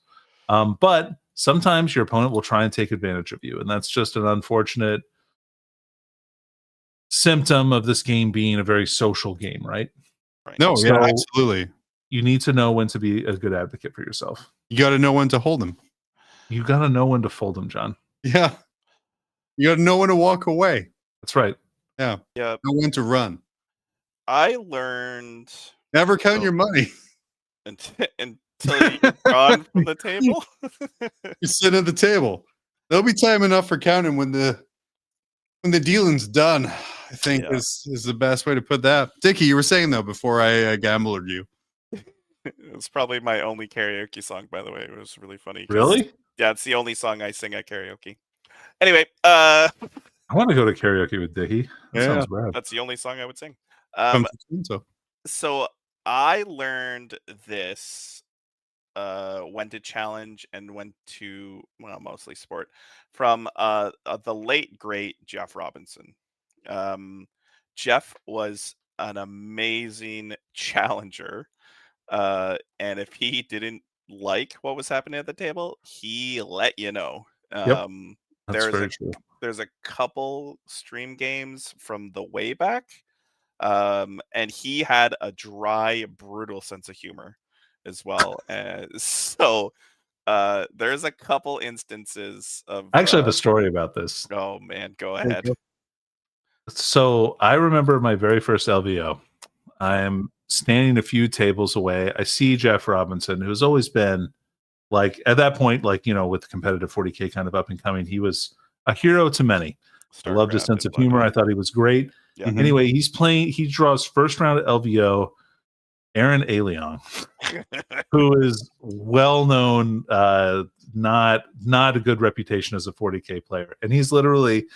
But sometimes your opponent will try and take advantage of you. And that's just an unfortunate symptom of this game being a very social game, right? Right. No, So- yeah, absolutely. You need to know when to be a good advocate for yourself. You got to know when to hold them. You got to know when to fold them, John. Yeah. You got to know when to walk away. That's right. Yeah. Yeah. Know when to run. I learned Never count Oh. your money. until you're gone from the table. You sit at the table. There'll be time enough for counting when the dealing's done. I think Yeah. is the best way to put that. Dickie, you were saying though before I gambled you. It's probably my only karaoke song, by the way. It was really funny. 'cause- Really? Yeah, it's the only song I sing at karaoke. Anyway, I want to go to karaoke with Dickie. That Yeah. sounds rad. that's the only song I would sing. Come to Toronto. So I learned this when to challenge and when to, well, mostly sport, from the late great Jeff Robinson. Jeff was an amazing challenger, and if he didn't like what was happening at the table, he let you know. That's there's very a true. there's a couple stream games from the way back, and he had a dry, brutal sense of humor as well. So there's a couple instances of I actually have a story about this. oh man, go ahead. So I remember my very first LVO. I'm standing a few tables away. I see Jeff Robinson, who's always been like, at that point, like, you know, with competitive 40K kind of up and coming, he was a hero to many. I loved his StarCraft sense and of humor. I whatnot. thought he was great. Yeah. Mhm. Anyway, he's playing, he draws first round at LVO, Aaron Alion, who is well known, not a good reputation as a 40K player, and he's literally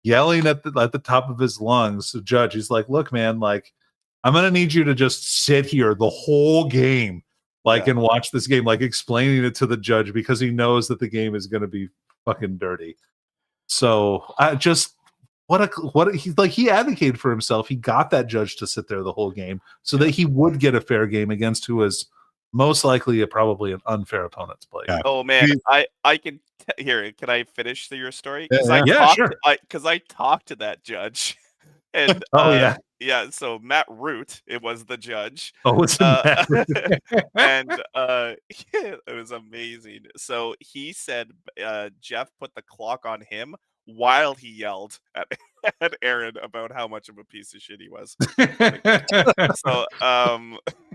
yelling at the top of his lungs. The judge, he's like, "Look, man, like, I'm gonna need you to just sit here the whole game, like, and watch this game," like explaining it to the judge because he knows that the game is gonna be fucking dirty. So I just he advocated for himself. He got that judge to sit there the whole game so that he would get a fair game against who was most likely probably an unfair opponent to play. Yeah. Oh man, I can here. Can I finish your story? Because Sure. I talked to that judge, and yeah. So Matt Root, it was the judge. Oh, it's and it was amazing. So he said Jeff put the clock on him while he yelled at Aaron about how much of a piece of shit he was. So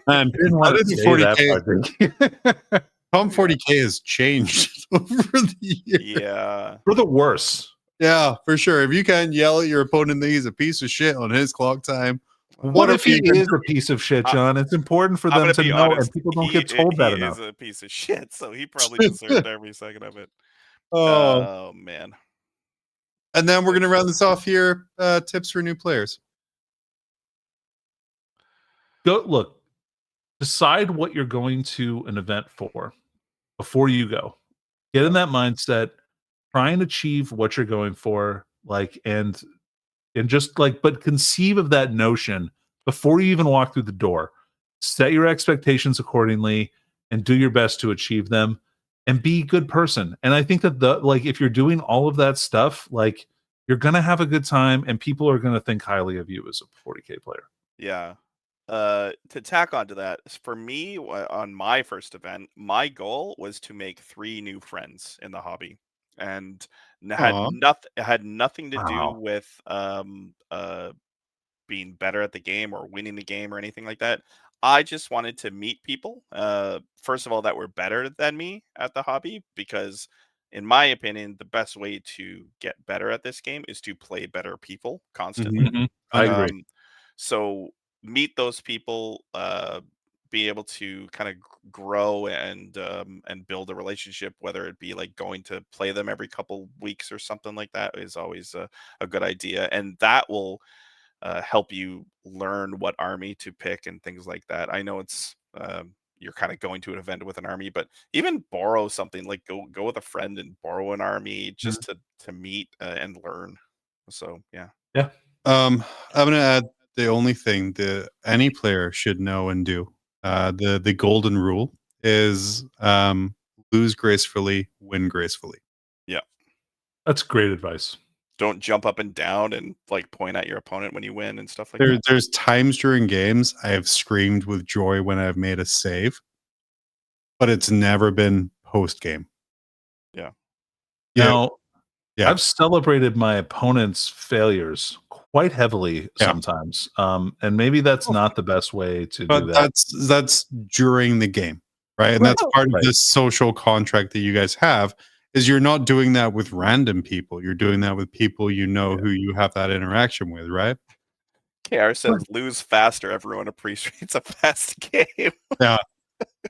and didn't want to say 40K. Tom 40K has changed over the years. Yeah, for the worse. Yeah, for sure. If you can't yell at your opponent that he's a piece of shit on his clock time, what if he is a piece of shit, John? It's important for them to know, and people don't get told that enough. He is a piece of shit, so he probably deserved every second of it. Oh, Oh man. And then we're going to round this off here. Tips for new players. Look, decide what you're going to an event for before you go. Get in that mindset, try and achieve what you're going for, like, and just like, but conceive of that notion before you even walk through the door. Set your expectations accordingly and do your best to achieve them. And be a good person. And I think that if you're doing all of that stuff, like, you're gonna have a good time, and people are gonna think highly of you as a 40K player. Yeah. To tack onto that, for me, on my first event, my goal was to make 3 new friends in the hobby, and had nothing to do with being better at the game or winning the game or anything like that. I just wanted to meet people, first of all, that were better than me at the hobby, because in my opinion, the best way to get better at this game is to play better people constantly. Mm-hmm. I agree. So meet those people, be able to kind of grow and build a relationship, whether it be like going to play them every couple weeks or something like that, is always a good idea. And that will help you learn what army to pick and things like that. I know it's you're kind of going to an event with an army, but even borrow something, like go with a friend and borrow an army just to meet and learn. So yeah. I'm gonna add the only thing that any player should know and do. The golden rule is lose gracefully, win gracefully. Yeah, that's great advice. Don't jump up and down and like point at your opponent when you win and stuff like that. There's times during games I have screamed with joy when I've made a save, but it's never been post game. Yeah. Now, I've celebrated my opponent's failures quite heavily sometimes, and maybe that's not the best way to do that. That's during the game, right? And that's part of this social contract that you guys have. Is you're not doing that with random people. You're doing that with people you know who you have that interaction with, right? KR says lose faster. Everyone appreciates a fast game. Yeah.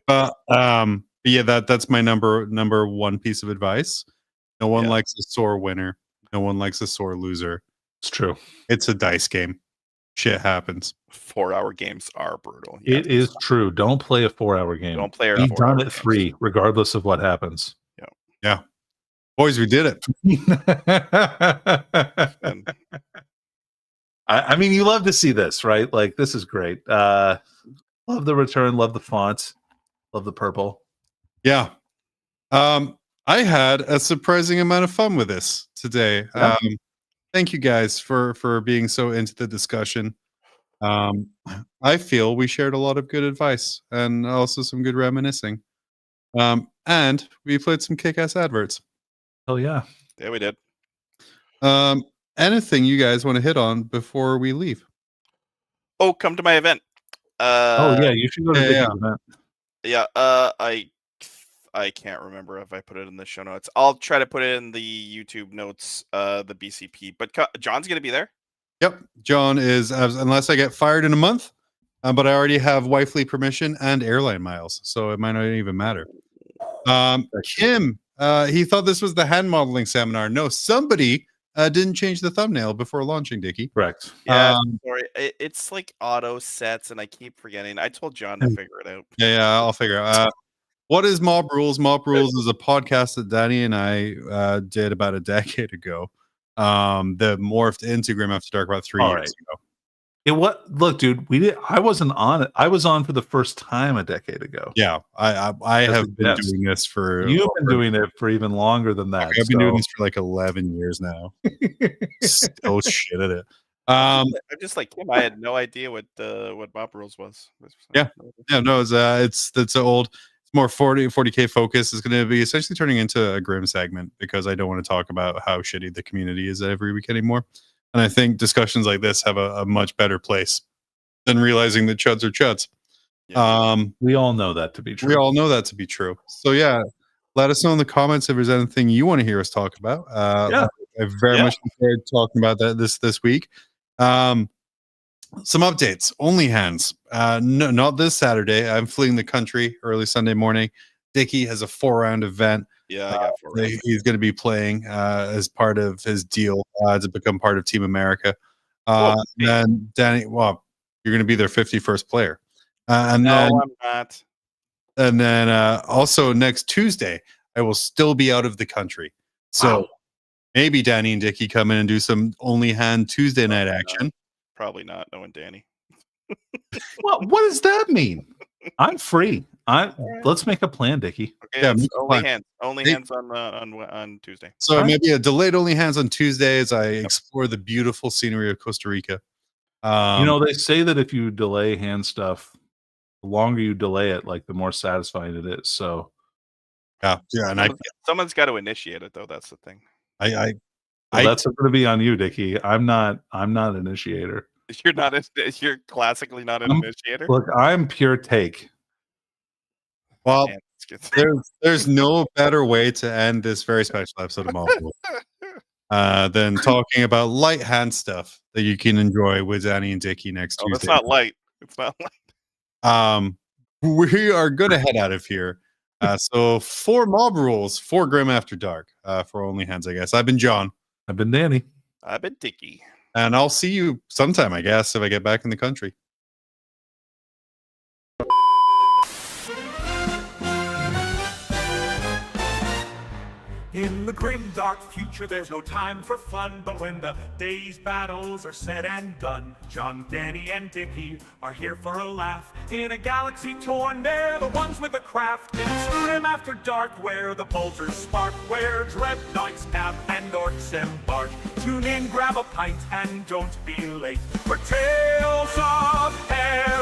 But yeah, that's my number one piece of advice. No one likes a sore winner. No one likes a sore loser. It's true. It's a dice game. Shit happens. 4-hour games are brutal. It is true. Don't play a 4-hour game. Don't play Be done at 3, regardless of what happens. Yeah. Boys, we did it. I mean, you love to see this, right? Like, this is great. Love the return, love the font, love the purple. Yeah. I had a surprising amount of fun with this today. Yeah. Thank you guys for being so into the discussion. I feel we shared a lot of good advice and also some good reminiscing. And we played some kick-ass adverts. Oh yeah. Yeah, we did. Anything you guys want to hit on before we leave? Oh, come to my event. You should go to Dickie's event. Yeah, I can't remember if I put it in the show notes. I'll try to put it in the YouTube notes, the BCP. But John's going to be there. Yep. John is, unless I get fired in a month, but I already have wifely permission and airline miles, so it might not even matter. Kim, he thought this was the hand modeling seminar. No, somebody didn't change the thumbnail before launching, Dickie. Correct. Yeah, sorry. It's like auto sets, and I keep forgetting. I told John to figure it out. Yeah, I'll figure out. What is Mob Rules? Mob Rules is a podcast that Danny and I did about a decade ago. That morphed into Grim After Dark about 3 years ago. Look, dude, I wasn't on it. I was on for the first time a decade ago. Yeah, I have been doing this for. You've been doing it for even longer than that. I've been doing this for like 11 years now. Still shit at it. I'm just like Kim. I had no idea what Mob Rules was. Yeah, no, it's old. It's more 40K focus. Is going to be essentially turning into a Grim segment because I don't want to talk about how shitty the community is every week anymore. And I think discussions like this have a much better place than realizing that chuds are chuds. Yeah. We all know that to be true. We all know that to be true. So yeah, let us know in the comments if there's anything you want to hear us talk about. I very much enjoyed talking about that this week. Some updates. Only hands. No, not this Saturday. I'm fleeing the country early Sunday morning. Dickie has a 4-round event. Yeah, I got 4 rounds. He's going to be playing as part of his deal to become part of Team America. And Danny, well, you're going to be their 51st player. I'm not. And then also next Tuesday, I will still be out of the country. So maybe Danny and Dickie come in and do some only hand Tuesday night action. Probably not, knowing Danny. Well, what does that mean? I'm free. Let's make a plan, Dickie. Okay, Yeah, only hands on Tuesday. So it may be a delayed only hands on Tuesday as I explore the beautiful scenery of Costa Rica. They say that if you delay hand stuff, the longer you delay it, like the more satisfying it is. So yeah, and someone's got to initiate it, though. That's the thing. That's going to be on you, Dickie. I'm not an initiator. You're not. You're classically not an initiator. Look, I'm pure take. Well, there's no better way to end this very special episode of Marvel than talking about light hand stuff that you can enjoy with Danny and Dickie next Tuesday. It's not light. It's not light. We are going to head out of here. So 4 Mob Rules, 4 Grim After Dark for only hands, I guess. I've been John. I've been Danny. I've been Dickie. And I'll see you sometime, I guess, if I get back in the country. In the grim dark future there's no time for fun, but when the day's battles are said and done, John, Danny, and Dickie are here for a laugh. In a galaxy torn, they're the ones with the craft. It's Grim After Dark, where the bolters spark, where dreadnoughts nap and orcs embark. Tune in, grab a pint, and don't be late for Tales of Hair.